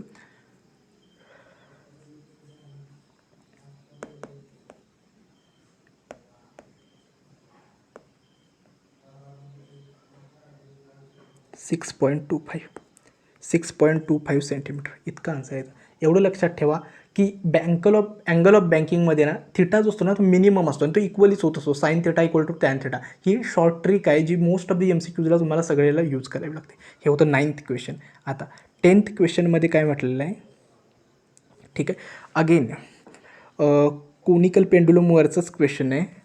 six point two five centimetre इतका आन्सर येतं. एवढं लक्षात ठेवा की अँगल ऑफ बँकिंगमध्ये ना थिटा जो असतो ना तो मिनिमम असतो आणि तो इक्वलीच होत असतो. Sine theta = tan theta. ही शॉर्ट ट्रिक आहे जी मोस्ट ऑफ द MCQजला तुम्हाला सगळ्याला यूज करावी लागते. हे होतं 9th क्वेश्चन. आता 10th क्वेश्चनमध्ये काय म्हटलेलं आहे, ठीक आहे, अगेन कोनिकल पेंडुलमवरचंच क्वेश्चन आहे.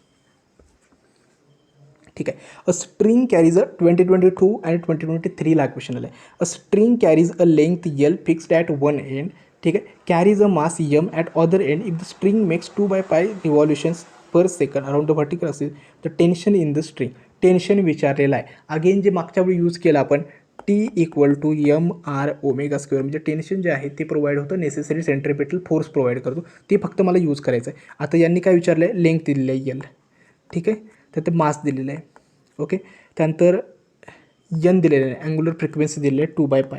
ठीक आहे. A string carries a 2022 and 2023ला क्वेश्चन आला आहे. A string carries a length L fixed at one end, ठीक आहे, carries a mass M at other end if the string makes 2/π revolutions per second around the vertical असेल the tension in the string. Tension विचारलेलं आहे. अगेन जे मागच्या वेळी यूज केलं आपण T = mr ओमेगा स्क्वेअर, म्हणजे टेन्शन जे आहे ते प्रोव्हाइड होतं, नेसेसरी सेंट्रिपिटल फोर्स प्रोव्हाइड करतो, ते फक्त मला यूज करायचं आहे. आता यांनी काय विचारलं आहे, लेंथ दिलेलं आहे L. ठीक आहे. तर ते मास दिलेलं आहे. ओके. त्यानंतर यन दिलेलं आहे, अँग्युलर फ्रिक्वेन्सी दिलेली आहे 2/π.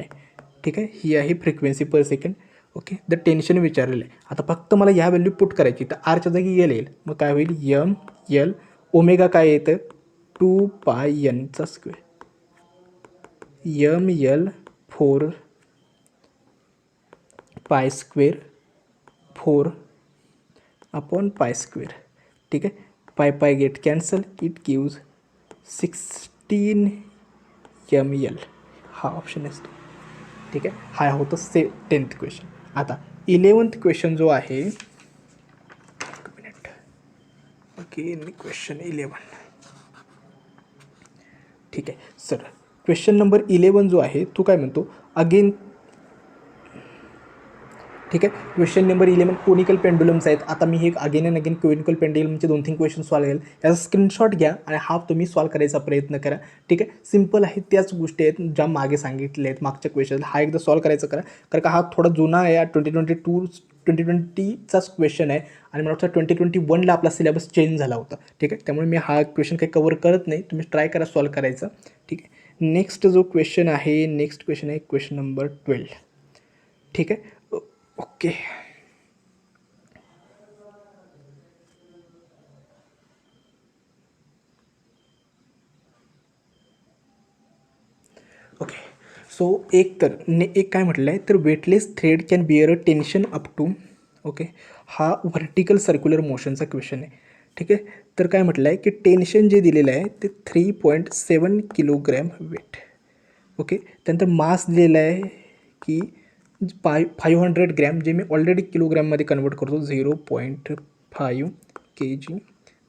ठीक आहे. ही आहे frequency per second. Okay. The tension विचारलेलं आहे. आता फक्त मला ह्या व्हॅल्यू पुट करायची, तर आरच्या जागी यल येईल. मग काय होईल, ML ओमेगा काय येतं 2πn². ML 4 pi square 4 upon pi square. ठीक आहे. पाय gate cancel. It gives 16 ml. हा ऑप्शन असतो. ठीक आहे. हा होतं 10th क्वेश्चन. आता 11th क्वेश्चन जो आहे, एक मिनिट. Okay, question 11. ठीक आहे सर. क्वेश्चन नंबर 11 जो आहे तो काय म्हणतो, अगेन. ठीक आहे. क्वेश्चन नंबर 11 कोनिकल पेंडुलम्स आहेत. आता मी हे अगेन अँड अगेन कोनिकल पेंडुलमचे 2-3 क्वेश्चन सॉल्व केले. याचा स्क्रीनशॉट घ्या आणि हा तुम्ही सॉल्व करायचा प्रयत्न करा. ठीक आहे. सिम्पल आहे, त्याच गोष्टी आहेत ज्या मागे सांगितल्या आहेत मागच्या क्वेश्चन. हा एकदा सॉल्व करायचा करा, कारण का हा थोडा जुना आहे. 2020चाच क्वेश्चन आहे आणि मला वाटतं 2021ला आपला सिलेबस चेंज झाला होता. ठीक आहे. त्यामुळे मी हा क्वेश्चन काही कवर करत नाही. तुम्ही ट्राय करा सॉल्व करायचा. ठीक आहे. नेक्स्ट जो क्वेश्चन आहे, क्वेश्चन नंबर 12. ठीक आहे. ओके. ओके. सो एक काय म्हटलं आहे, तर weightless thread can bear a tension up to. Okay. हा व्हर्टिकल सर्क्युलर मोशनचा क्वेश्चन आहे. ठीक आहे. तर काय म्हटलं आहे की टेन्शन जे दिलेलं आहे ते 3.7 किलोग्रॅम वेट. ओके. त्यानंतर मास दिलेला आहे की 500 ग्रॅम, जे मी ऑलरेडी किलोग्रॅममध्ये कन्वर्ट करतो, 0.5 kg.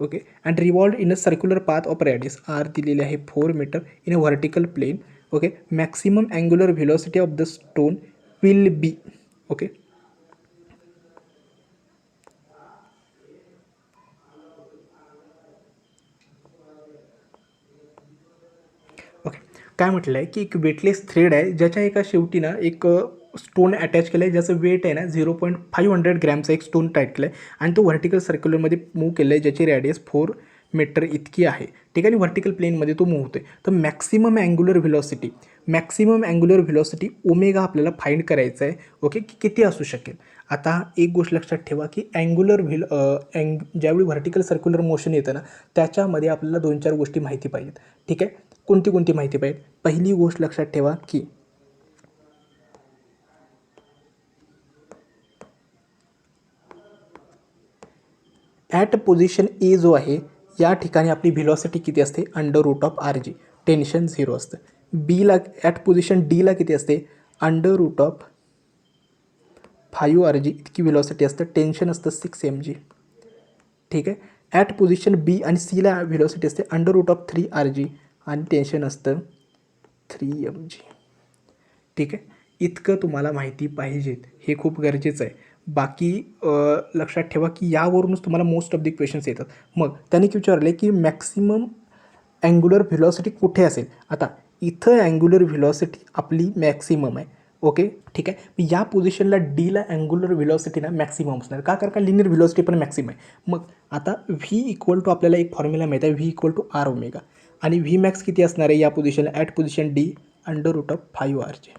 Okay. And revolved in a circular path of radius R दिलेले आहे 4 metre in a vertical plane. Okay. Maximum angular velocity of the stone will be. Okay. Okay. काय म्हटलं आहे की एक वेटलेस थ्रेड आहे ज्याच्या एका शेवटी ना एक स्टोन अटॅच केलं आहे, ज्याचं वेट आहे ना 0.500 ग्रॅमचा एक स्टोन टाईट केलं आहे आणि तो व्हर्टिकल सर्क्युलरमध्ये मूव्ह केलं आहे, ज्याची रॅडियस 4 मीटर इतकी आहे. ठीक आहे. आणि व्हर्टिकल प्लेनमध्ये तो मूव्ह होतो आहे. तर मॅक्सिमम अँग्युलर व्हेलॉसिटी ओमेगा आपल्याला फाइंड करायचं आहे. ओके. की किती असू शकेल. आता एक गोष्ट लक्षात ठेवा की ज्यावेळी व्हर्टिकल सर्क्युलर मोशन येतं ना, त्याच्यामध्ये आपल्याला 2-4 गोष्टी माहिती पाहिजेत. ठीक आहे. कोणती माहिती पाहिजे. पहिली गोष्ट लक्षात ठेवा की ॲट पोझिशन ए जो आहे, या ठिकाणी आपली व्हेलॉसिटी किती असते, √RG. टेन्शन 0 असतं. बीला ॲट पोझिशन डीला किती असते, √5RG इतकी व्हेलॉसिटी असतं. टेन्शन असतं 6 mg. ठीक आहे. ॲट पोझिशन बी आणि सीला व्हेलॉसिटी असते √3RG आणि टेन्शन असतं 3 mg. ठीक आहे. इतकं तुम्हाला माहिती पाहिजेत, हे खूप गरजेचं आहे. बाकी लक्षात ठेवा की यावरूनच तुम्हाला मोस्ट ऑफ द क्वेश्चन्स येतात. मग त्याने विचारले की मॅक्सिमम अँग्युलर व्हेलॉसिटी कुठे असेल. आता इथं अँग्युलर व्हेलॉसिटी आपली मॅक्सिमम आहे. ओके. ठीक आहे. या पोझिशनला डीला अँग्युलर व्हेलॉसिटी ना मॅक्सिमम असणार, का कारण का लिनियर व्हेलॉसिटी पण मॅक्सिमम आहे. मग आता व्ही इक्वल टू आपल्याला एक फॉर्म्युला माहीत आहे, V equal to R omega. आणि व्ही मॅक्स किती असणार आहे या पोझिशनला, ॲट पोझिशन डी √5RG.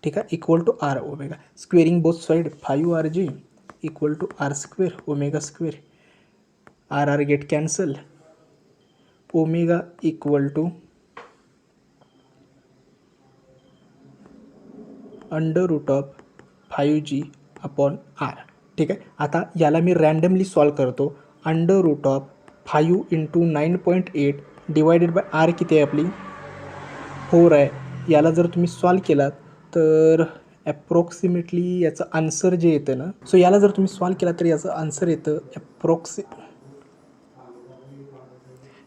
ठीक आहे. Equal to R omega. Squaring both side, 5RG equal to R square omega square. R get cancel. Omega equal to √5G upon R. ठीक आहे. आता याला मी रँडमली सॉल्व करतो. √5 इंटू 9.8 डिवायडेड बाय आर किती आहे आपली, 4 आहे. याला जर तुम्ही सॉल्व केलात तर ॲप्रॉक्सिमेटली याचं आन्सर जे येतं ना, सो याला जर तुम्ही सॉल्व केला तर याचं आन्सर येतं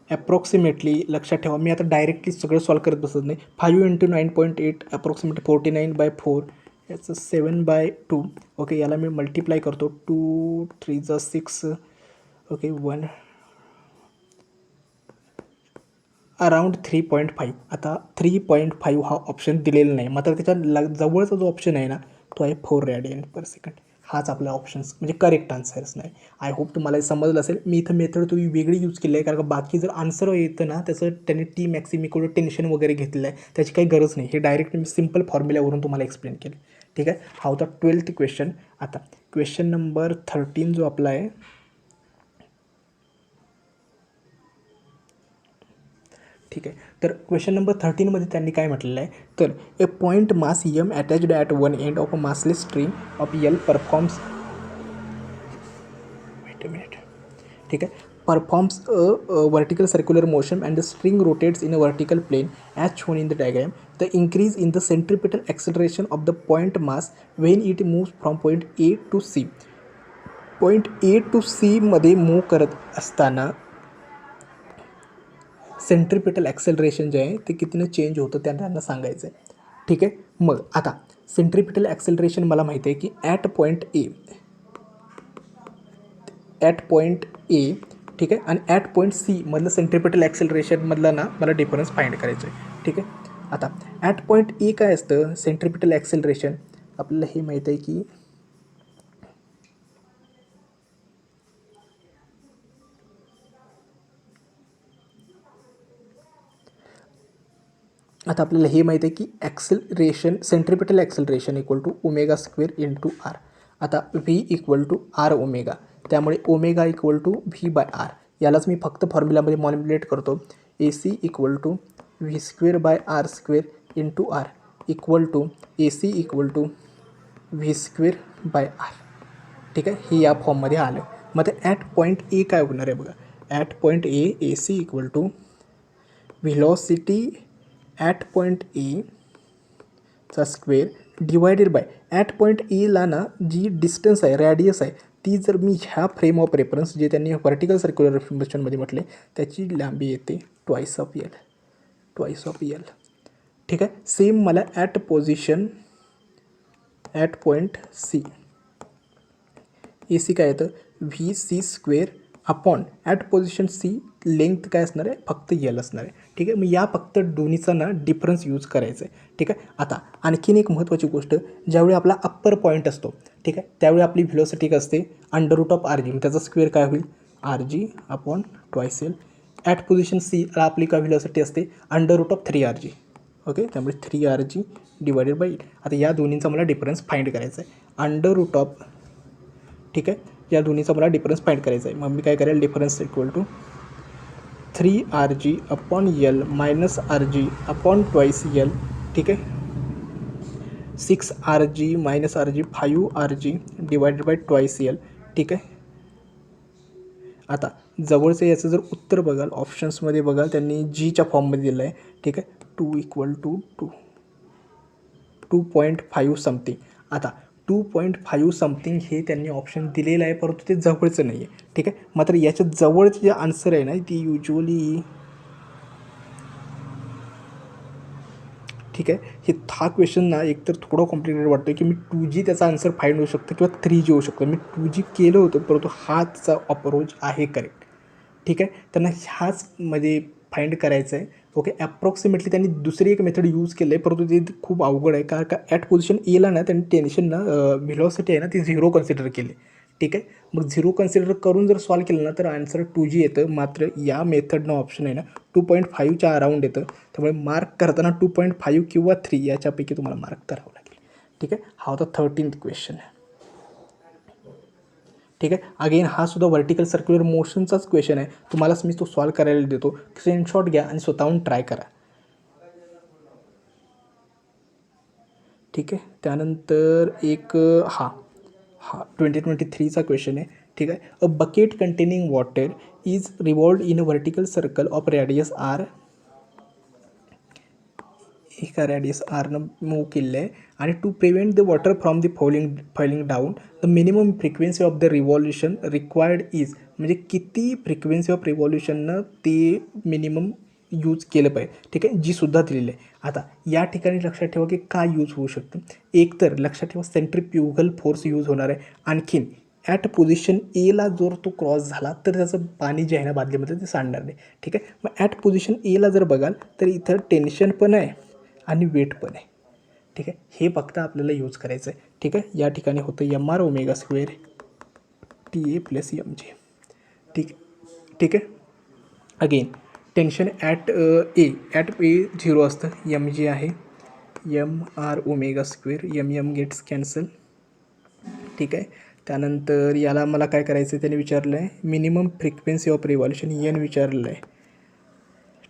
ॲप्रॉक्सिमेटली. लक्षात ठेवा, मी आता डायरेक्टली सगळं सॉल्व करत बसत नाही. 5 इंटू 9.8 ॲप्रॉक्सिमेटली 49/4. याचं 7/2. ओके. याला मी मल्टिप्लाय करतो. 2 3 6. ओके. 1 अराउंड 3.5. आता 3.5 हा ऑप्शन दिलेला नाही, मात्र त्याच्या जवळचा जो ऑप्शन आहे ना, तो आहे 4 radian/second. हाच आपला ऑप्शन्स म्हणजे करेक्ट आन्सर्स नाही. आय होप तुम्हाला समजलं असेल. मी इथं मेथड तुम्ही वेगळी यूज केली आहे, कारण का बाकी जर आन्सर येतं ना त्याचं त्याने टी मॅक्सिम इक्वल टेन्शन वगैरे घेतलेलं आहे, त्याची काही गरज नाही. हे डायरेक्ट मी सिम्पल फॉर्म्युल्यावरून तुम्हाला एक्सप्लेन केलं. ठीक आहे. हा होता 12th क्वेश्चन. आता क्वेश्चन नंबर 13 जो आपला आहे, ठीक आहे. तर क्वेश्चन नंबर 13मध्ये त्यांनी काय म्हटलेलं आहे, तर a point mass M attached at one end of a massless string of L performs, wait a minute, ठीक आहे, performs a vertical circular motion and the string rotates in a vertical plane as shown in the diagram. The increase in the centripetal acceleration of the point mass when it moves from point A to C. Point A to C मध्ये मूव करत असताना सेंट्रिपिटल ॲक्सेलरेशन जे आहे ते कितीनं चेंज होतं त्यांना सांगायचं आहे. ठीक आहे. मग आता सेंट्रिपिटल ॲक्सेलरेशन मला माहिती आहे की ॲट पॉईंट ए, ठीक आहे, आणि ॲट पॉईंट सी मधलं सेंट्रिपिटल ॲक्सेलरेशनमधलं ना मला डिफरन्स फाइंड करायचं आहे. ठीक आहे. आता ॲट पॉईंट ए काय असतं सेंट्रिपिटल ॲक्सेलरेशन, आपल्याला हे माहीत आहे की आता आपल्याला हे माहीत आहे की acceleration centripetal acceleration equal to omega square into R. आता V equal to R omega, त्यामुळे omega equal to V by R. यालाच मी फक्त फॉर्म्युलामध्ये मॉनिपुलेट करतो. A C equal to V square by R square into R equal to A C equal to V square by R. ठीक आहे. हे या फॉर्ममध्ये आलं. मग ते ॲट पॉईंट ए काय होणार आहे बघा. At point A C equal to velocity at point A चा square divided by at point एला ना जी डिस्टन्स आहे रॅडियस आहे ती जर मी ह्या फ्रेम ऑफ रेफरन्स जे त्यांनी व्हर्टिकल सर्क्युलर मोशनमध्ये म्हटले त्याची लांबी येते ट्वाईस ऑफ एल. ठीक आहे. सेम मला at position at point C A C काय येतं V C square upon at position C length काय असणार आहे फक्त यल असणार आहे. ठीक आहे. मग या फक्त दोन्हीचा ना डिफरन्स यूज करायचा आहे. ठीक आहे. आता आणखीन एक महत्त्वाची गोष्ट, ज्यावेळी आपला अप्पर पॉईंट असतो, ठीक आहे, त्यावेळी आपली व्हेलॉसिटी काय असते under root of R G, त्याचा स्क्वेअर काय होईल R G upon twice L. At position सीला आपली काय व्हेलॉसिटी असते under root of 3 RG. Okay, त्यामुळे 3 RG डिवायडेड बाय 8. आता या दोन्हींचा मला डिफरन्स फाइंड करायचा आहे अंडर रूट ऑफ, ठीक आहे, या दोन्हीचा मला डिफरन्स फाइंड करायचा आहे. मग मी काय करेल difference equal to 3 RG upon L minus RG upon twice L. ठीक आहे. 6 RG minus RG 5 RG divided by twice L. ठीक आहे. आता जवळचं याचं जर उत्तर बघाल ऑप्शन्समध्ये बघाल त्यांनी जीच्या फॉर्ममध्ये दिलं आहे. ठीक आहे. 2 इक्वल टू 2.5 समथिंग. आता 2.5 समथिंग हे त्यांनी ऑप्शन दिलेलं आहे परंतु ते जवळचं नाही आहे. ठीक आहे. मात्र याच्या जवळचे जे आन्सर आहे ना ती युजली, ठीक आहे, हे हा क्वेश्चन ना एकतर थोडं कॉम्प्लिकेटेड वाटतं की मी 2G त्याचा आन्सर फाइंड होऊ शकतो किंवा 3G होऊ शकतो. मी 2G केलं होतं परंतु हाचा अप्रोच आहे करेक्ट. ठीक आहे. त्यांना ह्याचमध्ये फाइंड करायचं आहे. ओके. ॲप्रॉक्सिमेटली त्यांनी दुसरी एक मेथड यूज केलं आहे परंतु ते खूप अवघड आहे कारण का ॲट पोझिशन एला ना त्यांनी टेन्शन ना व्हेलॉसिटी आहे ना ती 0 कन्सिडर केली. ठीक आहे. मग 0 कन्सिडर करून जर सॉल्व केलं ना तर आन्सर 2G येतं. मात्र या मेथडनं ऑप्शन आहे ना 2.5च्या अराउंड येतं. त्यामुळे मार्क करताना 2.5 किंवा 3 याच्यापैकी तुम्हाला मार्क करावं लागेल. ठीक आहे. हा होता 13th क्वेश्चन. ठीक आहे. अगेन हा सुद्धा व्हर्टिकल सर्क्युलर मोशनचाच क्वेश्चन आहे. तुम्हालाच मी तो सॉल्व करायला देतो. स्क्रीनशॉट घ्या आणि स्वतःहून ट्राय करा. ठीक आहे. त्यानंतर एक हा 2023चा क्वेश्चन आहे. ठीक आहे. A bucket containing water is revolved in a vertical circle of radius R. एका रॅडियस आरनं मूव केलेलं आहे आणि to prevent the water from the falling down the minimum frequency of the revolution required is, म्हणजे किती फ्रिक्वेन्सी ऑफ रिव्हॉल्युशननं ते मिनिमम यूज केलं पाहिजे. ठीक आहे. जी सुद्धा दिलेलं आहे. आता या ठिकाणी लक्षात ठेवा की काय यूज होऊ शकतं. एक तर लक्षात ठेवा सेंट्रिफ्युगल फोर्स यूज होणार आहे. आणखीन ॲट पोझिशन एला जर तो क्रॉस झाला तर त्याचं पाणी जे आहे ना बादलीमध्ये ते सांडणार नाही. ठीक आहे. मग ॲट पोझिशन एला जर बघाल तर इथं टेन्शन पण आहे आणि वेट पण आहे. ठीक आहे. हे फक्त आपल्याला यूज करायचं आहे. ठीक आहे. या ठिकाणी होतं MR omega square TA plus MG. ठीक आहे. अगेन टेन्शन ॲट ए 0 असतं. MG आहे MR omega square gets cancel. ठीक आहे. त्यानंतर याला मला काय करायचं आहे त्याने विचारलं आहे मिनिमम फ्रिक्वेन्सी ऑफ रिव्हॉल्युशन विचारलेलं आहे.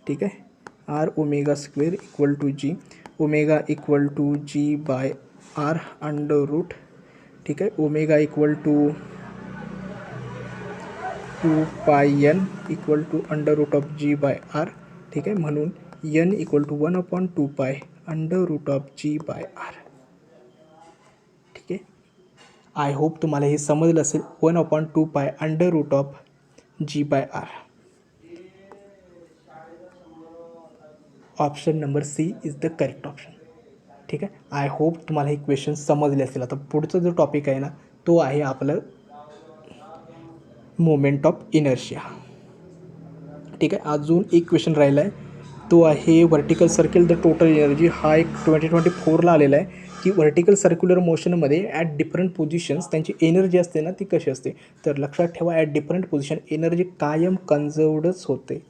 ठीक आहे. R omega square equal to G, omega equal to G by R under root, ठीक आहे. Omega equal to 2πn equal to under root of G by R, ठीक आहे. म्हणून n equal to 1/2π under root of G by R, ठीक आहे. आय होप तुम्हाला हे समजलं असेल. 1/2π under root of G by R. Option number C is the correct option, ठीक आहे. आय होप तुम्हाला हे क्वेश्चन समजले असेल. आता पुढचा जो टॉपिक आहे ना तो आहे आपलं मोमेंट ऑफ इनर्शिया, ठीक आहे. अजून एक क्वेश्चन राहिला आहे तो आहे vertical circle the total energy. हा एक 2024ला आलेला आहे की व्हर्टिकल सर्क्युलर मोशनमध्ये ॲट डिफरंट पोझिशन्स त्यांची एनर्जी असते ना ती कशी असते. तर लक्षात ठेवा ॲट डिफरंट पोझिशन एनर्जी कायम कन्झर्वडच होते,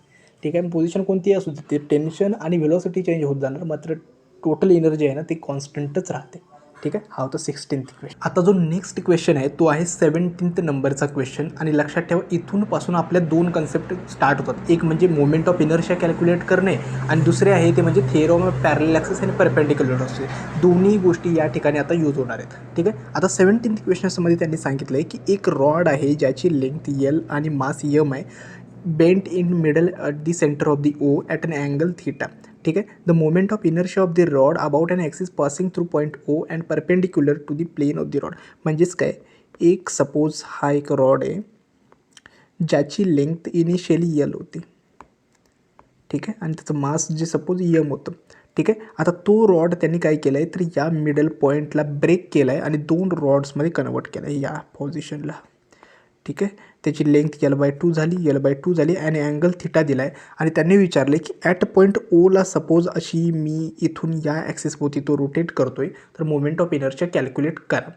ठीक आहे. पोझिशन कोणतीही असू दे ते टेन्शन आणि व्हेलॉसिटी चेंज होत जाणार, मात्र टोटल एनर्जी आहे ना ती कॉन्स्टंटच राहते, ठीक आहे. हा होता 16th क्वेश्चन. आता जो नेक्स्ट क्वेश्चन आहे तो आहे 17th नंबरचा क्वेश्चन. आणि लक्षात ठेवा इथूनपासून आपल्या दोन कन्सेप्ट स्टार्ट होतात. एक म्हणजे मोमेंट ऑफ इनर्शिया कॅल्क्युलेट करणे आणि दुसरे आहे ते म्हणजे थिअरम ऑफ पॅरलल ॲक्सिस आणि परपेंडिक्युलर ॲक्सिस. दोन्ही गोष्टी या ठिकाणी आता यूज होणार आहेत, ठीक आहे. आता 17th क्वेश्चन्समध्ये त्यांनी सांगितलं आहे की एक रॉड आहे ज्याची लेंथ L आणि मास M आहे, bent in middle at the centre of the O at an angle theta, ठीक आहे. The moment of inertia of the rod about an axis passing through point O and perpendicular to the plane of the rod. म्हणजेच काय, एक सपोज हा एक रॉड आहे ज्याची लेंथ इनिशियली L होती, ठीक आहे. आणि त्याचं मास जे सपोज M होतं, ठीक आहे. आता तो रॉड त्यांनी काय केलं आहे तर या मिडल पॉईंटला ब्रेक केला आहे आणि दोन रॉड्समध्ये कन्वर्ट केलं आहे या पोझिशनला, ठीक आहे. त्याची लेंथ L/2 झाली, L/2 झाली आणि अँगल थिटा दिला आहे. आणि त्यांनी विचारले की ॲट पॉईंट ओला सपोज अशी मी इथून या ॲक्सिसभोवती तो रोटेट करतो आहे तर मोमेंट ऑफ इनर्शिया कॅल्क्युलेट करा,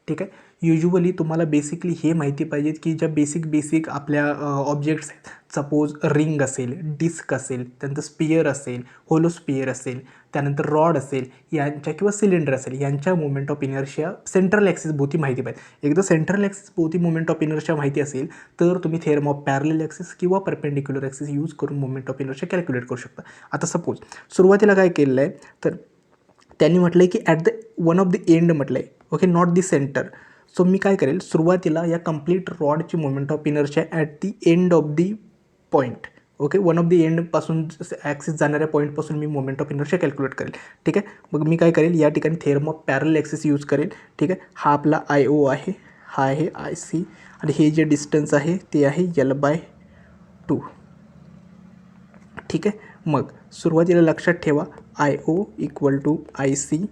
ठीक आहे. युजुअली तुम्हाला बेसिकली हे माहिती पाहिजेत की ज्या बेसिक आपल्या ऑब्जेक्ट्स आहेत, सपोज रिंग असेल, डिस्क असेल, त्यानंतर स्पियर असेल, होलो स्पियर असेल, त्यानंतर रॉड असेल यांच्या किंवा सिलेंडर असेल यांच्या moment of inertia central axis भोवती माहिती पाहिजे. एकदा सेंट्रल ॲक्सिस भोवती मोमेंट ऑफ इनर्शिया माहिती असेल तर तुम्ही थेरम ऑफ पॅरलल ॲक्सिस किंवा परपेंडिक्युलर ॲक्सिस यूज करून मोमेंट ऑफ इनर्शिया कॅल्क्युलेट करू शकता. आता सपोज सुरुवातीला काय केलेलं आहे तर त्यांनी म्हटलं आहे की at the one of the end म्हटलं आहे, okay, not the centre. So मी काय करेल सुरुवातीला या कंप्लीट रॉडची moment of inertia at the end of the point, okay, one of the एंडपासून ॲक्सिस जाणाऱ्या पॉईंटपासून मी मोमेंट ऑफ इनर्शिया कॅल्क्युलेट करेल, ठीक आहे. मग मी काय करेल या ठिकाणी theorem of parallel axis use करेल, ठीक आहे. हा आपला IO आहे, हा आहे IC आणि हे जे डिस्टन्स आहे ते आहे L/2, ठीक आहे. मग सुरुवातीला लक्षात ठेवा IO equal to IC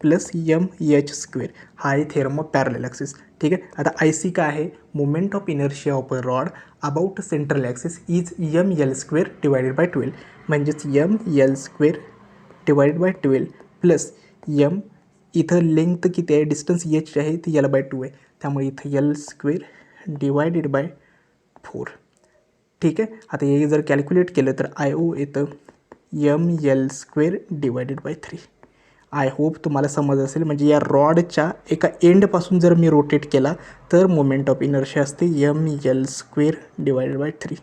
plus MH², हा आहे थेरम ऑफ पॅरलल ॲक्सिस, ठीक आहे. आता IC काय आहे, moment of inertia of a rod about central axis is ML² divided by 12, म्हणजेच ML² divided by 12 plus M, इथं लेंथ किती आहे, डिस्टन्स H आहे ती L/2 आहे, त्यामुळे इथं L² डिवायडेड बाय 4, ठीक आहे. आता हे जर कॅल्क्युलेट केलं तर IO येतं ML² divided bye 3. I hope तुम्हाला समज असेल. म्हणजे या रॉडच्या एका एंडपासून जर मी रोटेट केला तर मोमेंट ऑफ इनर्शिया असते ML² डिवायडेड बाय 3,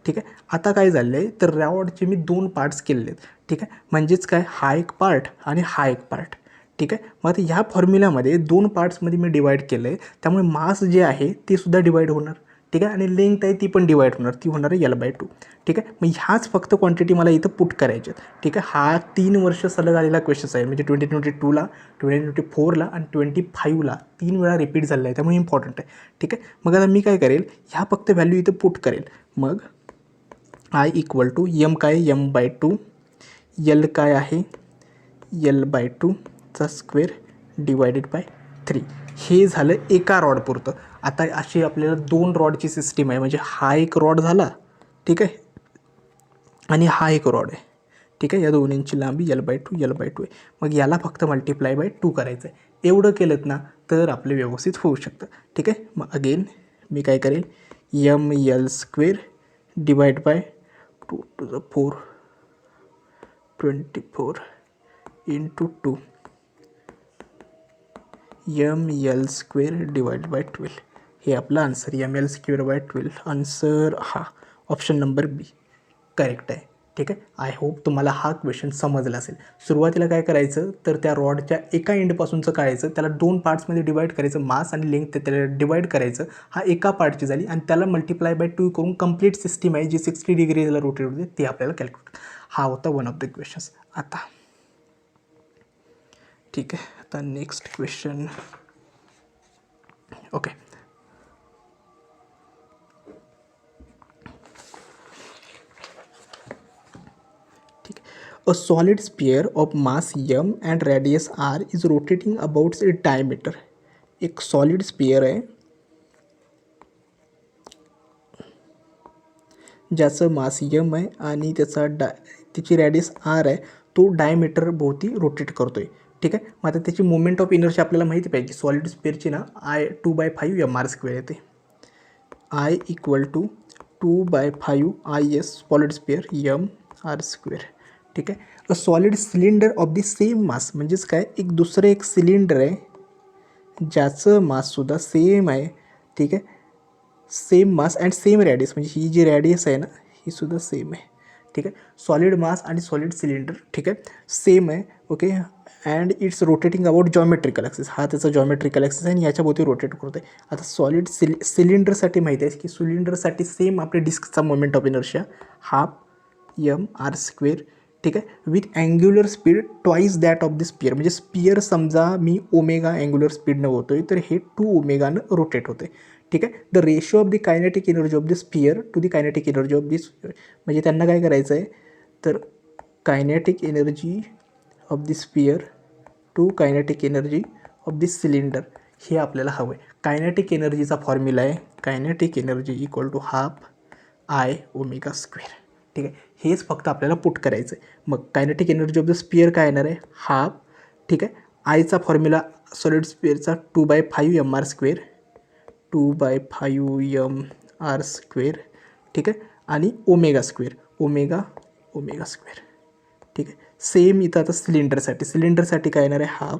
ठीक आहे. आता काय झालं आहे तर रॉडचे मी दोन पार्ट्स केलेले आहेत, ठीक आहे. म्हणजेच काय, हा एक पार्ट आणि हा एक पार्ट, ठीक आहे. मग आता ह्या फॉर्म्युल्यामध्ये दोन पार्ट्समध्ये मी डिवाईड केलं आहे, त्यामुळे मास जे आहे ते सुद्धा डिवाईड होणार, ठीक आहे. आणि लेंथ आहे ती पण डिवाईड होणार, ती होणार आहे L/2, ठीक आहे. मग ह्याच फक्त क्वांटिटी मला इथं पुट करायच्यात, ठीक आहे. हा 3 वर्ष सलग आलेला क्वेश्चन्स आहे, म्हणजे 2022ला, 2024ला आणि 25ला 3 वेळा रिपीट झालेला आहे, त्यामुळे इम्पॉर्टंट आहे, ठीक आहे. मग आता मी काय करेल, ह्या फक्त व्हॅल्यू इथं पुट करेल. मग I इक्वल टू M काय, M/2, L काय आहे L/2 चा स्क्वेअर डिवायडेड बाय 3. हे झालं एका रॉडपुरतं. आता अशी आपल्याला दोन रॉडची सिस्टीम आहे, म्हणजे हा एक रॉड झाला, ठीक आहे, आणि हा एक रॉड आहे, ठीक आहे. या दोन्हींची लांबी L/2 आहे. मग याला फक्त मल्टिप्लाय बाय 2 करायचं आहे. एवढं केलं ना तर आपले व्यवस्थित होऊ शकतं, ठीक आहे. मग अगेन मी काय करेल, ML² divide by 2⁴ 24 into 2 ML² divide by 12. हे आपलं आन्सर ML² बाय 12. आन्सर हा ऑप्शन नंबर बी करेक्ट आहे, ठीक आहे. आय होप तुम्हाला हा क्वेश्चन समजला असेल. सुरुवातीला काय करायचं तर त्या रॉडच्या एका एंडपासूनचं काढायचं, त्याला 2 पार्ट्समध्ये डिवाईड करायचं, मास आणि लेंथ त्याला डिवाईड करायचं. हा एका पार्टची झाली आणि त्याला मल्टिप्लाय बाय 2 करून कंप्लीट सिस्टीम आहे जी 60 डिग्रीला रोटेट होते ती आपल्याला कॅल्क्युलेट. हा होता वन ऑफ द क्वेश्चन्स. आता ठीक आहे, आता next question. Okay, a solid sphere of mass m and radius r is rotating about its diameter. एक सॉलिड स्पियर आहे ज्याचं मास यम आहे आणि त्याची रॅडियस आर आहे. तो डायमीटर भोवती रोटेट करतोय. ठीक आहे. मग आता त्याची मोमेंट ऑफ इनर्शी आपल्याला माहिती पाहिजे. सॉलिड स्पिअरची ना I2/5 mr² येते. I equal to 2/5 IS solid sphere mr². ठीक आहे. A solid cylinder of the same mass म्हणजेच काय, एक सिलेंडर आहे ज्याचं माससुद्धा सेम आहे. ठीक आहे. Same mass and same radius, म्हणजे ही जी रॅडियस आहे ना ही सुद्धा सेम आहे. ठीक आहे. सॉलिड मास आणि सॉलिड सिलेंडर ठीक आहे सेम आहे. Okay. And it's rotating about geometrical axis. हा त्याचा जॉमेट्रिकल ॲक्सिस आहे आणि याच्याभोवती रोटेट करतो आहे. आता सॉलिड सिलेंडरसाठी माहिती आहे की सिलेंडरसाठी सेम आपल्या डिस्कचा moment of inertia half mr². ठीक आहे. With angular speed twice that of the sphere. म्हणजे स्पियर समजा मी ओमेगा अँग्युलर स्पीडनं होतो आहे तर हे 2 ओमेगानं रोटेट होते. ठीक आहे. The ratio of the kinetic energy of the sphere to the kinetic energy of this, म्हणजे त्यांना काय करायचं आहे तर kinetic energy of the sphere to kinetic energy of the cylinder हे आपल्याला हवं आहे. कायनेटिक एनर्जीचा फॉर्म्युला आहे kinetic energy equal to half I⍵². ठीक आहे. हेच फक्त आपल्याला पुट करायचं आहे. मग kinetic energy of the sphere काय येणार आहे हाफ. ठीक आहे. आयचा फॉर्म्युला सॉलिड स्पिअरचा 2/5 mr², 2/5 mr². ठीक आहे. आणि ओमेगा², ओमेगा². ठीक आहे. सेम इथं आता सिलेंडरसाठी काय येणार आहे हाफ.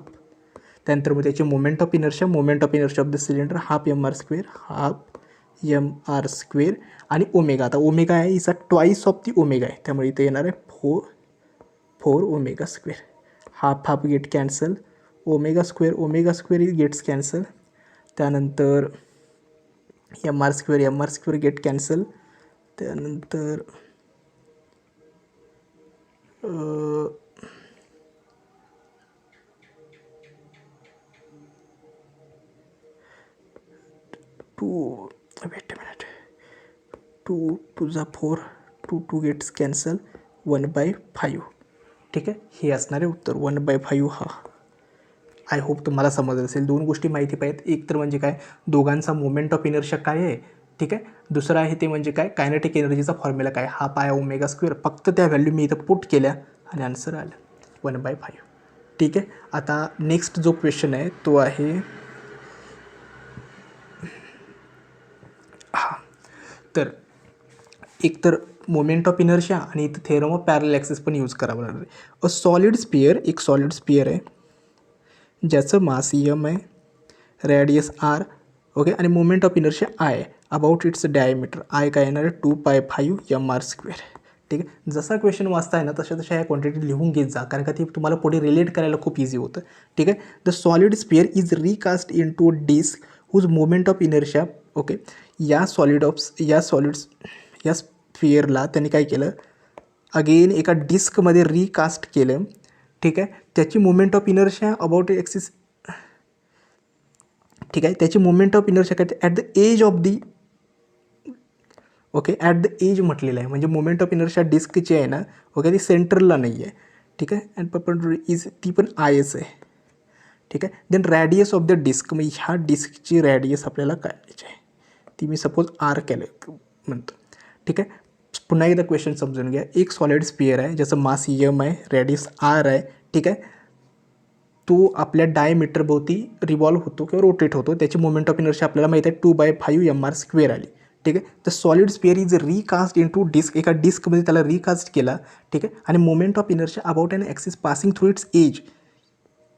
त्यानंतर मग त्याची moment of inertia of the cylinder half mr², half mr² आणि ओमेगा. आता ओमेगा आहे इचा ट्वाईस ऑफ दी ओमेगा आहे त्यामुळे इथे येणार आहे 4 ओमेगा². हाफ गेट कॅन्सल, ओमेगा² गेट्स कॅन्सल. त्यानंतर mr² गेट कॅन्सल. त्यानंतर 2 टू 4, 2 गेट्स कॅन्सल, 1/5. ठीक आहे. हे असणारे उत्तर 1/5 हा. आय होप तुम्हाला समजलं असेल. 2 गोष्टी माहिती पाहिजेत. एक तर म्हणजे काय दोघांचा मोमेंट ऑफ इनर्शिया काय आहे. ठीक आहे. दुसरं आहे ते म्हणजे काय कायनेटिक एनर्जीचा फॉर्म्युला काय हा I⍵². फक्त त्या व्हॅल्यू मी इथं पुट केल्या आणि आन्सर आलं 1/5. ठीक आहे. आता नेक्स्ट जो क्वेश्चन आहे तो आहे तर एक तर मोमेंट ऑफ इनर्शिया आणि इथं थेरम ऑफ पॅरलल ॲक्सिस पण यूज करावं लागणार आहे. अ सॉलिड स्पिअर आहे ज्याचं मास m आहे, रॅडियस r. ओके. आणि मोमेंट ऑफ इनर्शिया I आहे. अबाउट इट्स डायमीटर I काय येणार आहे 2/5 mr². ठीक आहे. जसा क्वेश्चन वाचताय ना तशा ह्या क्वांटिटी लिहून घेत जा कारण का ती तुम्हाला पुढे रिलेट करायला खूप इझी होतं. ठीक आहे. The solid sphere is recast into disc whose moment of inertia. Okay. या स्पिअरला त्यांनी काय केलं अगेन एका डिस्कमध्ये रिकास्ट केलं. ठीक आहे. त्याची moment of inertia about axis. ठीक आहे. त्याची मोमेंट ऑफ इनर्शिया काय at the edge of the. Okay. At the edge म्हटलेलं आहे म्हणजे मोमेंट ऑफ इनर्शिया डिस्कची आहे ना. ओके. ती सेंटरला नाही आहे. ठीक आहे. अँड परपेंडिक्युलर इज ती पण IS आहे. ठीक आहे. Then radius of the disc, मग ह्या डिस्कची रॅडियस आपल्याला काढायची आहे ती मी सपोज R केलं म्हणतो. ठीक आहे. पुन्हा एकदा क्वेश्चन समजून घ्या. एक सॉलिड स्पिअर आहे ज्याचं मास m आहे, रॅडियस R आहे. ठीक आहे. तो आपल्या डायमीटर भोवती रिव्हॉल्व होतो किंवा रोटेट होतो. त्याची मोमेंट ऑफ इनर्शिया आपल्याला माहिती आहे 2/5 mr² आली. ठीक आहे. तर solid sphere is recast into disc. एका डिस्कमध्ये त्याला रिकास्ट केला. ठीक आहे. आणि moment of inertia about an axis passing through its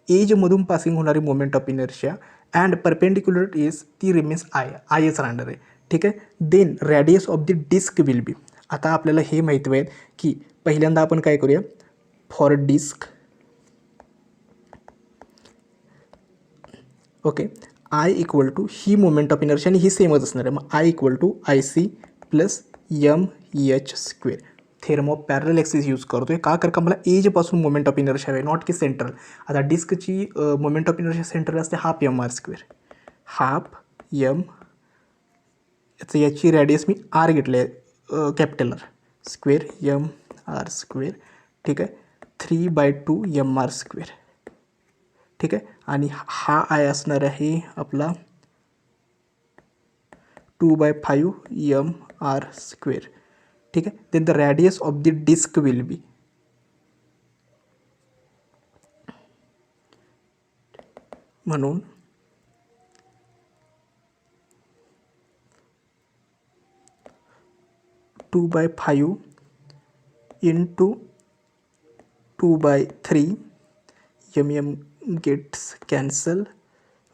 एजमधून पासिंग होणारी moment of inertia and perpendicular is ती रिमेन्स IS राहणार आहे. ठीक आहे. Then radius of the disc will be. आता आपल्याला हे माहिती आहे की पहिल्यांदा आपण काय करूया, for disc okay I equal to ही मोमेंट ऑफ इनर्शिया आणि ही सेमच असणार आहे, मग I equal to I C plus M H square. Theorem of parallel axis use करतो आहे का मला एजपासून मोमेंट ऑफ इनर्शिया आहे, नॉट की सेंट्रल. आता डिस्कची मोमेंट ऑफ इनर्शिया सेंट्रल असते half M R square, half M याची रॅडियस मी आर घेतले आहे capital R square M R square. ठीक आहे, 3/2 एम आर स्क्वेअर. ठीक आहे, आणि हा आय असणार आहे आपला 2/5 एम आर स्क्वेअर. ठीक आहे, then the radius of the disc will be म्हणून 2/5 into 2/3 m gets cancel.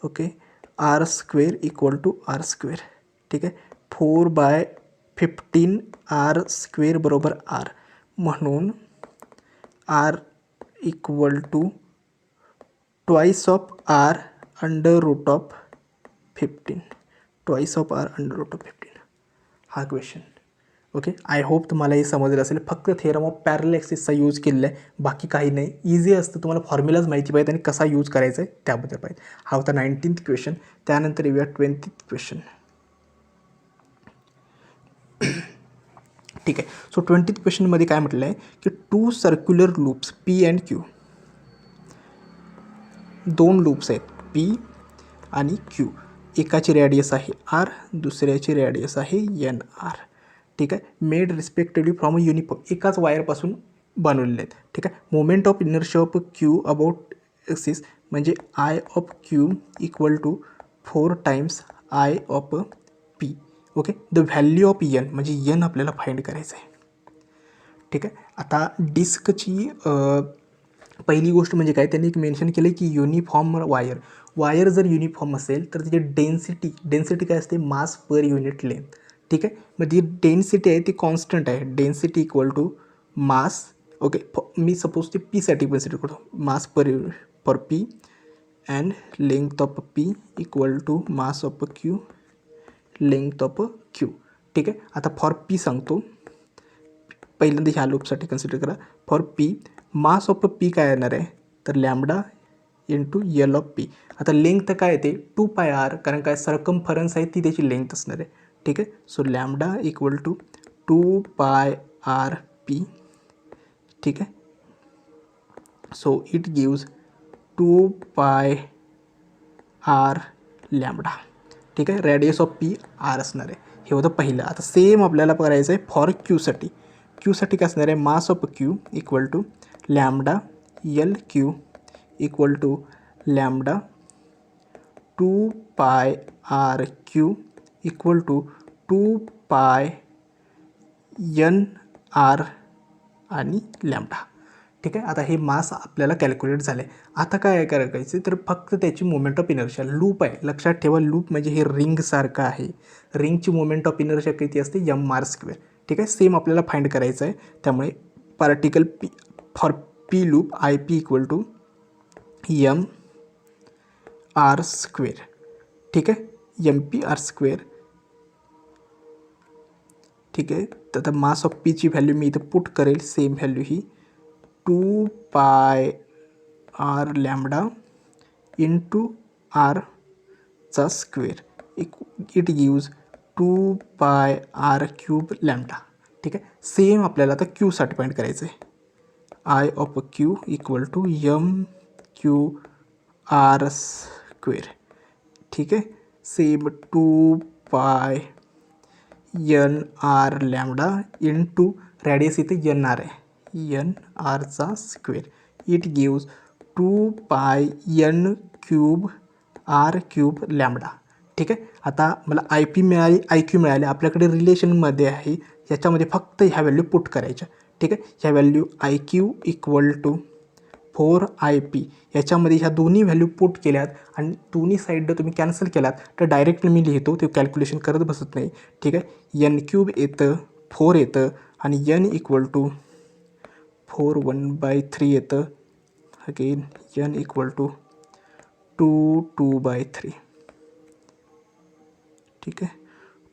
Okay, R square equal to R square. ठीक आहे, 4/15 आर स्क्वेअर बरोबर आर, म्हणून R equal to twice of R under root of 15, twice of R under root of 15 हा क्वेश्चन. ओके, आय होप तुम्हाला हे समजलं असेल. फक्त थेरम ऑफ पॅरल ॲक्सिसचा यूज केलेला आहे, बाकी काही नाही. इझी असतं, तुम्हाला फॉर्म्युलाच माहिती पाहिजे आणि कसा यूज करायचा आहे त्याबद्दल पाहिजे. हा होता 19th क्वेश्चन. त्यानंतर येऊया 20th क्वेश्चन. ठीक आहे, सो 20th क्वेश्चनमध्ये काय म्हटलं आहे की 2 circular loops P and Q, 2 loops आहेत पी आणि क्यू. एकाची रॅडियस आहे आर, दुसऱ्याची रॅडियस आहे एन आर. ठीक आहे, made respectively from a uniform, एकाच वायरपासून बनवलेले आहेत. ठीक आहे, moment of inertia of Q about axis म्हणजे I of Q equal to 4 times I of P. Okay, the value of N म्हणजे एन आपल्याला फाइंड करायचं आहे. ठीक आहे, आता डिस्कची पहिली गोष्ट म्हणजे काय, त्यांनी एक मेन्शन केलं की युनिफॉर्म वायर जर युनिफॉर्म असेल तर त्याची डेन्सिटी काय असते, मास पर युनिट लेंथ. ठीक आहे, मग ती डेन्सिटी आहे ती कॉन्स्टंट आहे, density equal to mass. Okay, मी सपोज ते पीसाठी कन्सिडर करतो, mass per P and length of P equal to mass of Q, length of Q. ठीक आहे, आता फॉर पी सांगतो, पहिल्यांदा ह्या लूपसाठी कन्सिडर करा. For P mass of P काय येणार आहे तर lambda into L of P. आता लेंथ काय येते 2πr, कारण काय सरकमफरन्स आहे ती त्याची लेंथ असणार आहे. ठीक आहे, so lambda equal to 2πr P. ठीक आहे, so it gives 2πr lambda. ठीक आहे, रॅडियस ऑफ पी आर असणार आहे. हे होतं पहिलं. आता सेम आपल्याला करायचं आहे फॉर क्यूसाठी. क्यूसाठी काय असणार आहे, mass of Q equal to lambda L Q equal to lambda 2πr Q equal to 2π N R आणि लॅम्बडा. ठीक आहे, आता हे मास आपल्याला कॅल्क्युलेट झाले. आता काय करायचं तर फक्त त्याची मोमेंट ऑफ इनर्शिया, लूप आहे लक्षात ठेवा, लूप म्हणजे हे रिंगसारखं आहे. रिंगची मोमेंट ऑफ इनर्शिया किती असते, एम आर स्क्वेअर. ठीक आहे, सेम आपल्याला फाइंड करायचं आहे. त्यामुळे particle P for P loop I P equal to M R square. ठीक आहे, एम पी आर स्क्वेअर. ठीक आहे, तर आता मास ऑफ पीची व्हॅल्यू मी इथं पुट करेल, सेम व्हॅल्यू ही 2πr लॅम्बडा इंटू आरचा square. It gives 2πr cube lambda. ठीक आहे, सेम आपल्याला आता क्यूसाठी फाइंड करायचं आहे. I of Q equal to M Q R square. ठीक आहे, same 2π N R lambda into radius इथे एन आर आहे, एन आरचा square. It gives 2π N cube R cube lambda. ठीक आहे, आता मला आय पी मिळाली, आय क्यू मिळाले, आपल्याकडे रिलेशनमध्ये आहे, याच्यामध्ये फक्त ह्या व्हॅल्यू पुट करायच्या. ठीक आहे, ह्या value I Q equal to 4IP, याच्यामध्ये ह्या दोन्ही व्हॅल्यू पुट केल्यात आणि दोन्ही साईडनं तुम्ही कॅन्सल केलात तर डायरेक्ट मी लिहितो, ते कॅल्क्युलेशन करत बसत नाही. ठीक आहे, एन क्यूब येतं 4 येतं आणि n इक्वल टू 4 1/3 येतं. Again n equal to 2/3. ठीक आहे,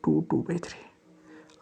2/3.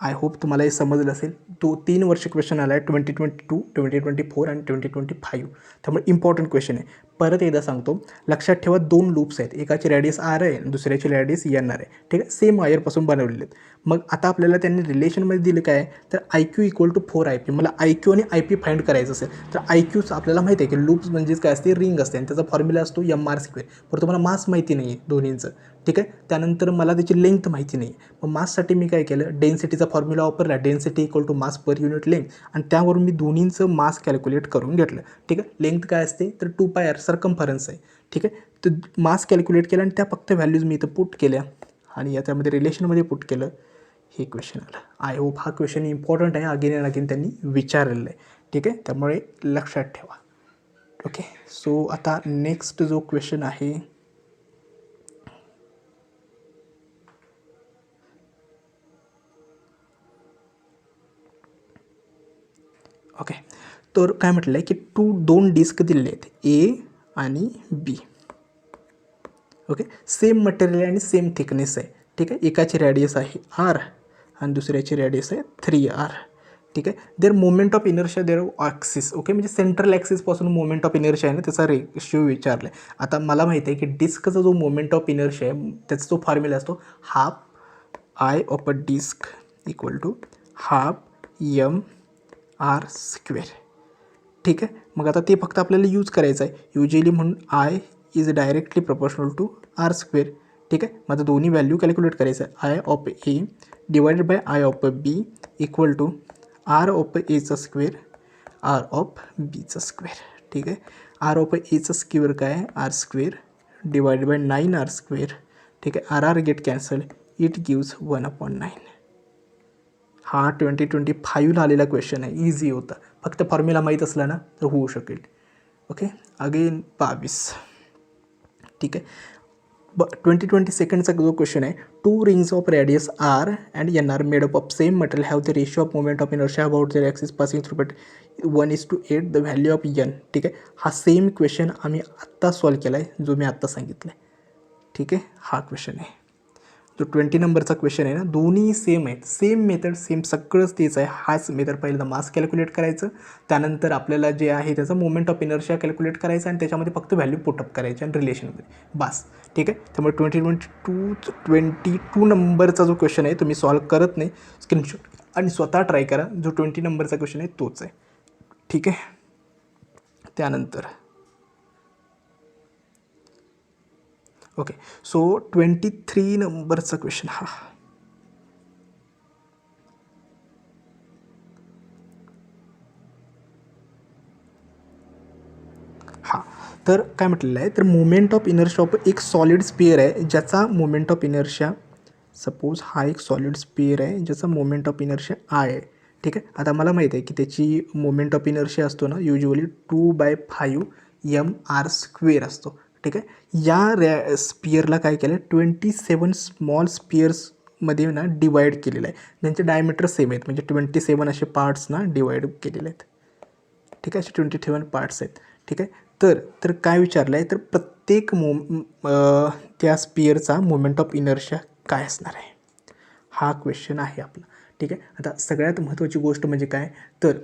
आय होप तुम्हाला हे समजलं असेल. 3 वर्ष क्वेश्चन आला आहे 2022, 2024 आणि 2025. त्यामुळे इम्पॉर्टंट क्वेश्चन आहे. परत एकदा सांगतो, लक्षात ठेवा 2 लूप्स आहेत, एकाची रॅडियस आर आहे आणि दुसऱ्याची रॅडियस एन आर आहे. ठीक आहे, सेम वायरपासून बनवलेले आहेत. मग आता आपल्याला त्यांनी रिलेशनमध्ये दिलं काय, तर IQ इक्वल टू 4IP. मला IQ आणि IP फाइंड करायचं असेल तर IQचं आपल्याला माहिती आहे की लूप्स म्हणजेच काय असते, रिंग असते आणि त्याचा फॉर्म्युला असतो MR². पण तुम्हाला मास माहिती नाही आहे दोन्हींचं. ठीक आहे, त्यानंतर मला त्याची लेंथ माहिती नाही. मग माससाठी मी काय केलं, डेन्सिटीचा फॉर्म्युला वापरला, density equal to mass per unit length, आणि त्यावरून मी दोन्हींचं मास कॅल्क्युलेट करून घेतलं. ठीक आहे, लेंथ काय असते तर 2πr सर्कम्फरन्स आहे. ठीक आहे, तर मास कॅल्क्युलेट केलं आणि त्या फक्त व्हॅल्यूज मी इथं पुट केल्या आणि याच्यामध्ये रिलेशनमध्ये पुट केलं. हे क्वेश्चन आलं. आय होप हा क्वेश्चन इम्पॉर्टंट आहे, अगेन अँड अगेन त्यांनी विचारलेलं आहे. ठीक आहे, त्यामुळे लक्षात ठेवा. ओके, सो आता नेक्स्ट जो क्वेश्चन आहे, ओके, तर काय म्हटलं आहे की 2 डिस्क दिलेले आहेत, ए आणि बी. ओके, सेम मटेरियल आणि सेम थिकनेस आहे. ठीक आहे, एकाची रॅडियस आहे आर आणि दुसऱ्याची रॅडियस आहे 3r. ठीक आहे, there moment of inertia there axis. Okay, म्हणजे सेंट्रल ॲक्सिसपासून मोमेंट ऑफ इनर्शिया आहे ना, त्याचा रेशिओ विचारला आहे. आता मला माहिती आहे की डिस्कचा जो मोमेंट ऑफ इनर्शिया आहे त्याचा जो फॉर्म्युला असतो, half I of a disc equal to half MR². ठीक आहे, मग आता ते फक्त आपल्याला यूज करायचं आहे युजली, म्हणून I is directly proportional to R². ठीक आहे, मग आता दोन्ही व्हॅल्यू कॅल्क्युलेट करायचं आहे. I of A divided by I of B equal to R of एचा स्क्वेअर आर ऑफ बीचा स्क्वेअर. ठीक आहे, आर ऑफ एचा स्क्वेअर काय आहे, R² डिवायडेड बाय 9R². ठीक आहे, R get cancel, it gives 1/9. हा 2025ला आलेला क्वेश्चन आहे, इझी होता. फक्त फॉर्म्युला माहीत असला ना तर होऊ शकेल. Okay, again 22. ठीक आहे, 2022चा जो क्वेश्चन आहे, 2 rings of radius R and NR made up of same material have the ratio of moment of inertia about their axis passing through but 1:8 the value of n. ठीक आहे, हा सेम क्वेश्चन आम्ही आत्ता सॉल्व केला आहे, जो मी आत्ता सांगितला आहे. ठीक आहे, हा क्वेश्चन आहे जो 20 नंबरचा क्वेश्चन आहे ना, दोन्ही सेम आहेत, सेम मेथड, सेम सगळंच तेच आहे. हाच मेथड पहिल्यांदा मास कॅल्क्युलेट करायचं, त्यानंतर आपल्याला जे आहे त्याचं मोमेंट ऑफ इनर्शिया कॅल्क्युलेट करायचं आणि त्याच्यामध्ये फक्त व्हॅल्यू पुटअप करायची आणि रिलेशनमध्ये बस. ठीक आहे, त्यामुळे 22 नंबरचा जो क्वेश्चन आहे तुम्ही सॉल्व करत नाही, स्क्रीनशॉट आणि स्वतः ट्राय करा. जो 20 नंबरचा क्वेश्चन आहे तोच आहे. ठीक आहे, त्यानंतर ओके, सो 23 नंबरचा क्वेश्चन हा. हां, तर काय म्हटलेलं आहे, तर मोमेंट ऑफ इनर्शिया ऑफ एक सॉलिड स्पियर आहे ज्याचा मोमेंट ऑफ इनर्शिया, सपोज हा एक सॉलिड स्पियर आहे ज्याचा मोमेंट ऑफ इनर्शिया आहे. ठीक आहे, आता मला माहीत आहे की त्याची मोमेंट ऑफ इनर्शिया असतो ना युजली 2/5 MR² असतो. ठीक आहे, या स्पियरला काय केलं आहे, 27 स्मॉल स्पियर्समध्ये ना डिवाईड केलेलं आहे. त्यांचे डायमीटर सेम आहेत, म्हणजे 27 असे पार्ट्स ना डिवाईड केलेले आहेत. ठीक आहे, असे 27 पार्ट्स आहेत. ठीक आहे, तर काय विचारलं आहे, तर प्रत्येक त्या स्पियरचा मोमेंट ऑफ इनर्शिया काय असणार आहे, हा क्वेश्चन आहे आपला. ठीक आहे, आता सगळ्यात महत्त्वाची गोष्ट म्हणजे काय, तर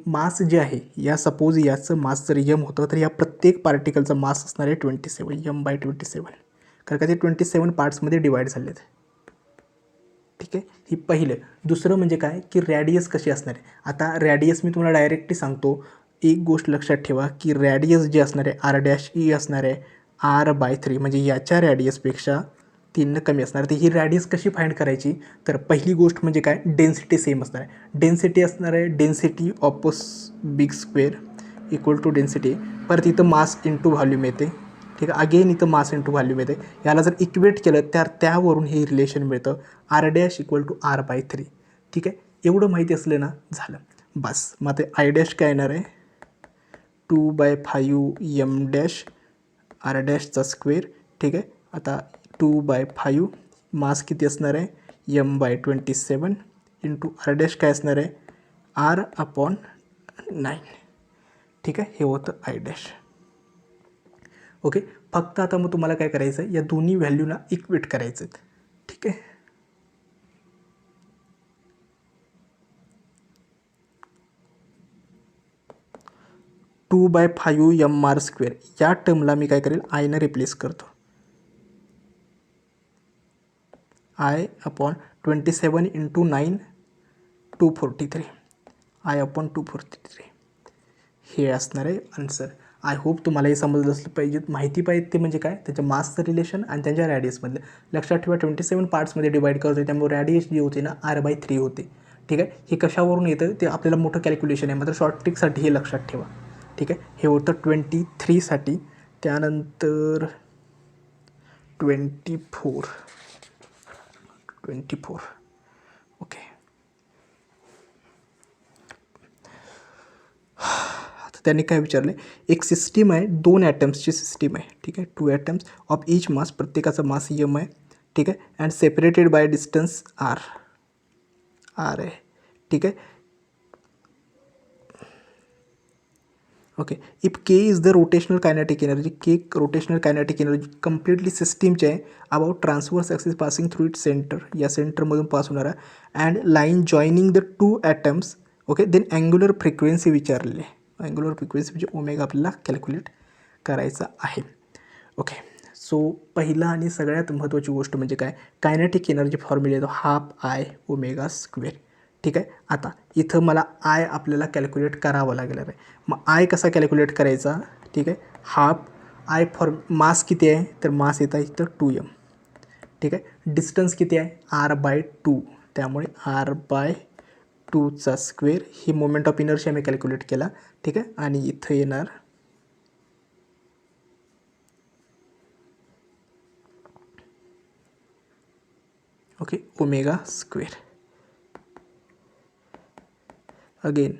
मास जे आहे, या सपोज याचं मास जर m होतं तर या प्रत्येक पार्टिकलचा मास असणार आहे 27 m/27, कारण का ते 27 पार्ट्समध्ये डिवाईड झाले आहेत. ठीक आहे, ही पहिलं. दुसरं म्हणजे काय की रॅडियस कशी असणार आहे. आता रॅडियस मी तुम्हाला डायरेक्टली सांगतो, एक गोष्ट लक्षात ठेवा की रॅडियस जे असणार आहे R' असणार आहे R/3, म्हणजे याच्या रॅडियसपेक्षा 3 कमी असणार. तर ही रॅडियस कशी फाइंड करायची, तर पहिली गोष्ट म्हणजे काय, डेन्सिटी सेम असणार आहे. डेन्सिटी असणार आहे density of big square equal to density, परत इथं मास इंटू व्हॉल्यूम येते. ठीक आहे, अगेन इथं मास इंटू व्हॉल्यूम येते. याला जर इक्वेट केलं तर त्यावरून हे रिलेशन मिळतं R' इक्वल टू R/3. ठीक आहे, एवढं माहिती असलं ना झालं बस. मग ते I' काय येणार आहे 2/5 M' R' स्क्वेअर. ठीक आहे, आता 2/5 मास किती असणार आहे M/27, इंटू आर डॅश काय असणार आहे आर अपॉन 9. ठीक आहे, हे होतं आय डॅश. ओके, फक्त आता मग तुम्हाला काय करायचं आहे, या दोन्ही व्हॅल्यूना इक्वेट करायचं आहेत. ठीक आहे, टू बाय 5 या टर्मला मी काय करेल आयनं रिप्लेस करतो. I upon 27 into 9 243 I upon 243 हे असणार आहे आन्सर. आय होप तुम्हाला हे समजलं असलं पाहिजे. माहिती पाहिजे ते म्हणजे काय, त्याच्या मासचं रिलेशन आणि त्यांच्या रॅडियसमधलं. लक्षात ठेवा 27 पार्ट्समध्ये डिवाईड करतो त्यामुळे रॅडियस जी होते ना r/3 होते. ठीक आहे, हे कशावरून येतं ते आपल्याला मोठं कॅल्क्युलेशन आहे, मात्र शॉर्ट ट्रिकसाठी हे लक्षात ठेवा. ठीक आहे, हे होतं 23साठी. त्यानंतर 24. ओके, आता त्यांनी काय विचारलं आहे, एक सिस्टीम आहे, 2 ॲटम्सची सिस्टीम आहे. ठीक आहे, 2 ॲटम्स ऑफ ईच मास, प्रत्येकाचा मास m आहे. ठीक आहे, and separated by distance r आहे. ठीक आहे, okay. If K is the rotational kinetic energy, K rotational kinetic energy completely सिस्टीमचे आहे about transverse axis passing through it centre, या सेंटरमधून पास होणारा, and line joining the 2 atoms. Okay, then angular frequency विचारलेली आहे. अँग्युलर फ्रिक्वेन्सी म्हणजे ओमेगा आपल्याला कॅल्क्युलेट करायचा आहे. ओके, सो पहिला आणि सगळ्यात महत्त्वाची गोष्ट म्हणजे काय, कायनेटिक एनर्जी फॉर्म्युला येतो ½ I⍵². ठीक आहे, आता इथं मला आय आपल्याला कॅल्क्युलेट करावं लागणार आहे. मग आय कसा कॅल्क्युलेट करायचा. ठीक आहे, हाफ आय फॉर मास किती आहे, तर मास येतं इथं 2m. ठीक आहे, डिस्टन्स किती आहे r/2, त्यामुळे r/2² he moment of inertia me calculate केला. ठीक आहे, आणि इथं येणार okay ω². Again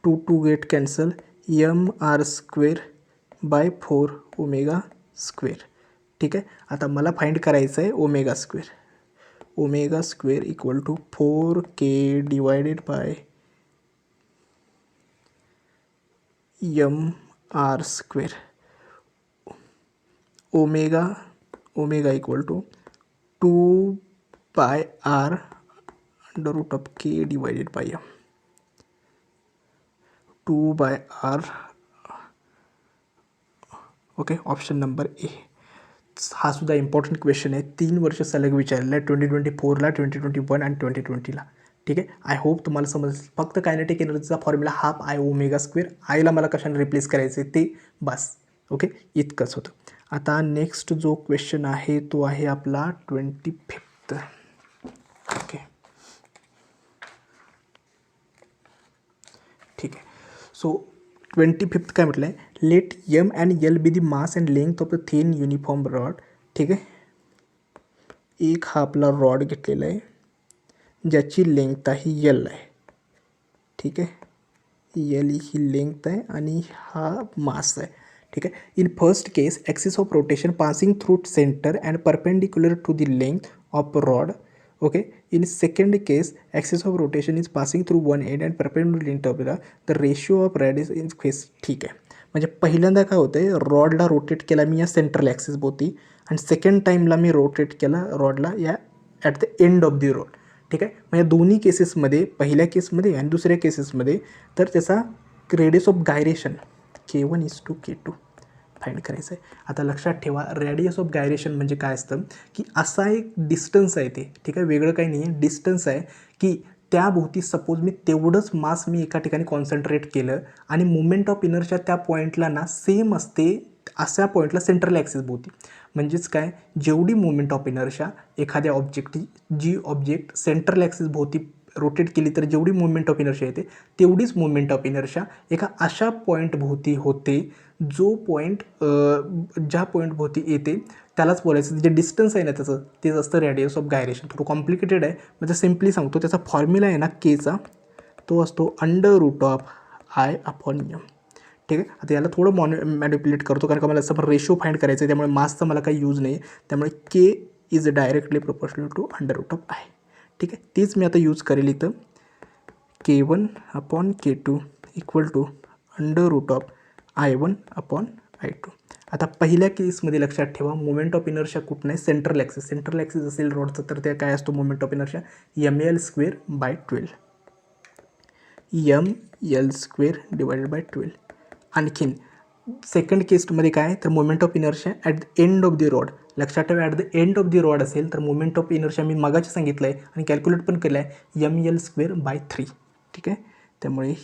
2 get cancel, mr²/4 ω². ठीक आहे, आता मला फाइंड करायचं आहे ω². ω² equal to 4k divided by mr². Omega equal to 2/r√k divided by m. 2/r. Okay, option number A. हा सुद्धा इम्पॉर्टंट क्वेश्चन आहे, 3 वर्ष सलग विचारलेला आहे, 2024ला, 2021 आणि 2020ला. ठीक आहे, आय होप तुम्हाला समजलं. फक्त कायनेटिक एनर्जीचा फॉर्म्युला ½ I⍵². आयला मला कशाने रिप्लेस करायचं आहे ते बस. ओके, इतकंच होतं. आता नेक्स्ट जो क्वेश्चन आहे तो आहे आपला 25th. ओके, ठीक आहे. सो 25th काय म्हटलं आहे, let m and l be the mass and length of the thin uniform rod. ठीक आहे, एक हा आपला रॉड घेतलेला आहे ज्याची लेंथ आहे l आहे. ठीक आहे, l ही लेंथ आहे आणि हा मास आहे. ठीक आहे, in first case axis of rotation passing through centre and perpendicular to the length of rod. Okay, in second case axis of rotation is passing through one end and perpendicular length of the ratio of radius in face. ठीक आहे, म्हणजे पहिल्यांदा काय होतं आहे, रॉडला रोटेट केला मी या सेंट्रल ॲक्सिस भोवती, आणि सेकंड टाईमला मी रोटेट केला रॉडला या at the end of the road. ठीक आहे, म्हणजे दोन्ही केसेसमध्ये, पहिल्या केसमध्ये आणि दुसऱ्या केसेसमध्ये, तर त्याचा radius of gyration K1:K2 find करायचं आहे. आता लक्षात ठेवा, रेडियस ऑफ गायरेशन म्हणजे काय असतं की असा एक डिस्टन्स आहे ते. ठीक आहे, वेगळं काही नाही आहे, डिस्टन्स आहे की त्याभोवती सपोज मी तेवढंच मास मी एका ठिकाणी कॉन्सन्ट्रेट केलं आणि मुवमेंट ऑफ इनर्शिया त्या पॉईंटला ना सेम असते अशा पॉईंटला सेंट्रल ॲक्सिस भोवती. म्हणजेच काय, जेवढी मुवमेंट ऑफ इनर्शिया एखाद्या ऑब्जेक्टची, जी ऑब्जेक्ट सेंट्रल ॲक्सिस भोवती रोटेट केली तर जेवढी मुवमेंट ऑफ इनर्शिया येते तेवढीच मुवमेंट ऑफ इनर्शिया एका अशा पॉईंट भोवती होते, जो पॉईंट ज्या पॉईंट भोवती येते त्यालाच बोलायचं, जे डिस्टन्स आहे ना त्याचं तेच असतं रेडियस ऑफ गायरेशन. थोडं कॉम्प्लिकेटेड आहे, म्हणजे सिम्पली सांगतो. त्याचा फॉर्म्युला आहे ना केचा, तो असतो √I/m. ठीक आहे, आता याला थोडं मॅनिप्युलेट करतो कारण का मला असं रेशिओ फाइंड करायचं आहे, त्यामुळे मासचा मला काही यूज नाही, त्यामुळे K is directly proportional to √I. ठीक आहे. तीच मी आता यूज करेल इथं. K1/K2 equal to √I1/I2. आता पहिल्या केसमध्ये लक्षात ठेवा, मोमेंट ऑफ इनर्शिया कुठं नाही, सेंट्रल ॲक्सिस. सेंट्रल ॲक्सिस असेल रॉडचं तर ते काय असतो moment of inertia, mL²/12. mL²/12. आणखीन सेकंड केसमध्ये काय तर moment of inertia at the end of the rod. लक्षात ठेवा, at the end of the rod असेल तर मोमेंट ऑफ इनर्शिया मी मगाशी सांगितलं आहे आणि कॅल्क्युलेट पण केलं आहे, mL²/3. ठीक आहे. त्यामुळे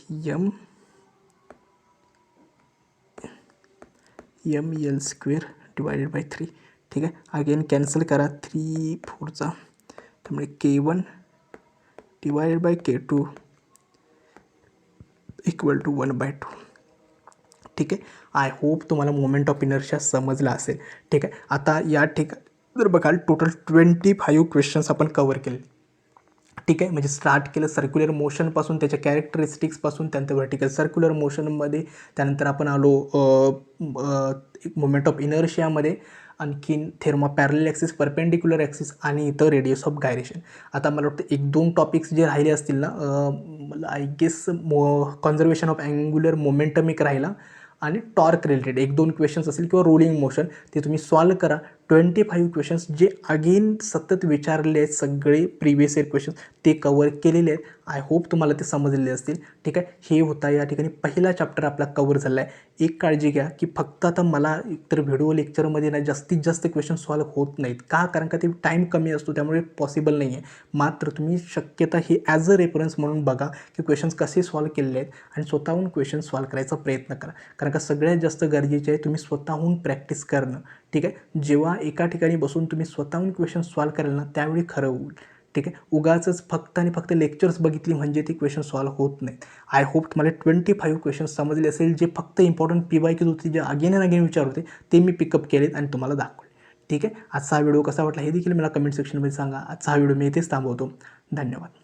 mL²/3. ठीक आहे. अगेन कॅन्सल करा 3 4. त्यामुळे K1/K2 इक्वल टू 1/2. ठीक आहे. आय होप तुम्हाला मोमेंट ऑफ इनर्शिया समजला असेल. ठीक आहे. आता या ठिकाणी जर बघाल टोटल 25 क्वेश्चन्स आपण कवर केले. ठीक आहे. म्हणजे स्टार्ट केलं सर्क्युलर मोशनपासून, त्याच्या कॅरेक्टरिस्टिक्सपासून, त्यानंतर व्हर्टिकल सर्क्युलर मोशनमध्ये, त्यानंतर आपण आलो मोमेंट ऑफ इनर्शियामध्ये, आणखीन पॅरलल ॲक्सिस, परपेंडिक्युलर ॲक्सिस आणि इथं रेडियस ऑफ गायरेशन. आता मला वाटतं 1-2 टॉपिक्स जे राहिले असतील ना, मला I guess conservation of angular momentum एक राहिला आणि टॉर्क रिलेटेड 1-2 क्वेश्चन्स असेल किंवा रोलिंग मोशन, ते तुम्ही सॉल्व करा. 25 क्वेश्चन्स जे अगेन सतत विचारलेले आहेत, सगळे प्रिव्हियस इयर क्वेश्चन्स ते कवर केलेले आहेत. आय होप तुम्हाला ते समजलेले असतील. ठीक आहे. हे होता या ठिकाणी पहिला चॅप्टर आपला कवर झाला आहे. एक काळजी घ्या की फक्त आता मला एकतर व्हिडिओ लेक्चरमध्ये ना जास्तीत जास्त क्वेश्चन सॉल्व होत नाहीत का, कारण का ते टाईम कमी असतो त्यामुळे पॉसिबल नाही आहे. मात्र तुम्ही शक्यता हे ॲज अ रेफरन्स म्हणून बघा की क्वेश्चन्स कसे सॉल्व केलेले आहेत आणि स्वतःहून क्वेश्चन सॉल्व करायचा प्रयत्न करा. कारण का सगळ्यात जास्त गरजेचे आहे तुम्ही स्वतःहून प्रॅक्टिस करणं. ठीक आहे. जेव्हा एका ठिकाणी बसून तुम्ही स्वतःहून क्वेश्चन सॉल्व कराल ना, त्यावेळी खरं होईल. ठीक आहे. उगाचच फक्त आणि फक्त लेक्चर्स बघितली म्हणजे ते क्वेश्चन सॉल्व होत नाहीत. आय होप तुम्हाला 25 क्वेश्चन्स समजले असेल. जे फक्त इम्पॉर्टंट PYQs होते, जे अगेन अँड अगेन विचार होते, ते मी पिकअप केलेत आणि तुम्हाला दाखवले. ठीक आहे. आजचा हा व्हिडिओ कसा वाटला हे देखील मला कमेंट सेक्शनमध्ये सांगा. आजचा हा व्हिडिओ मी इथेच थांबवतो. धन्यवाद.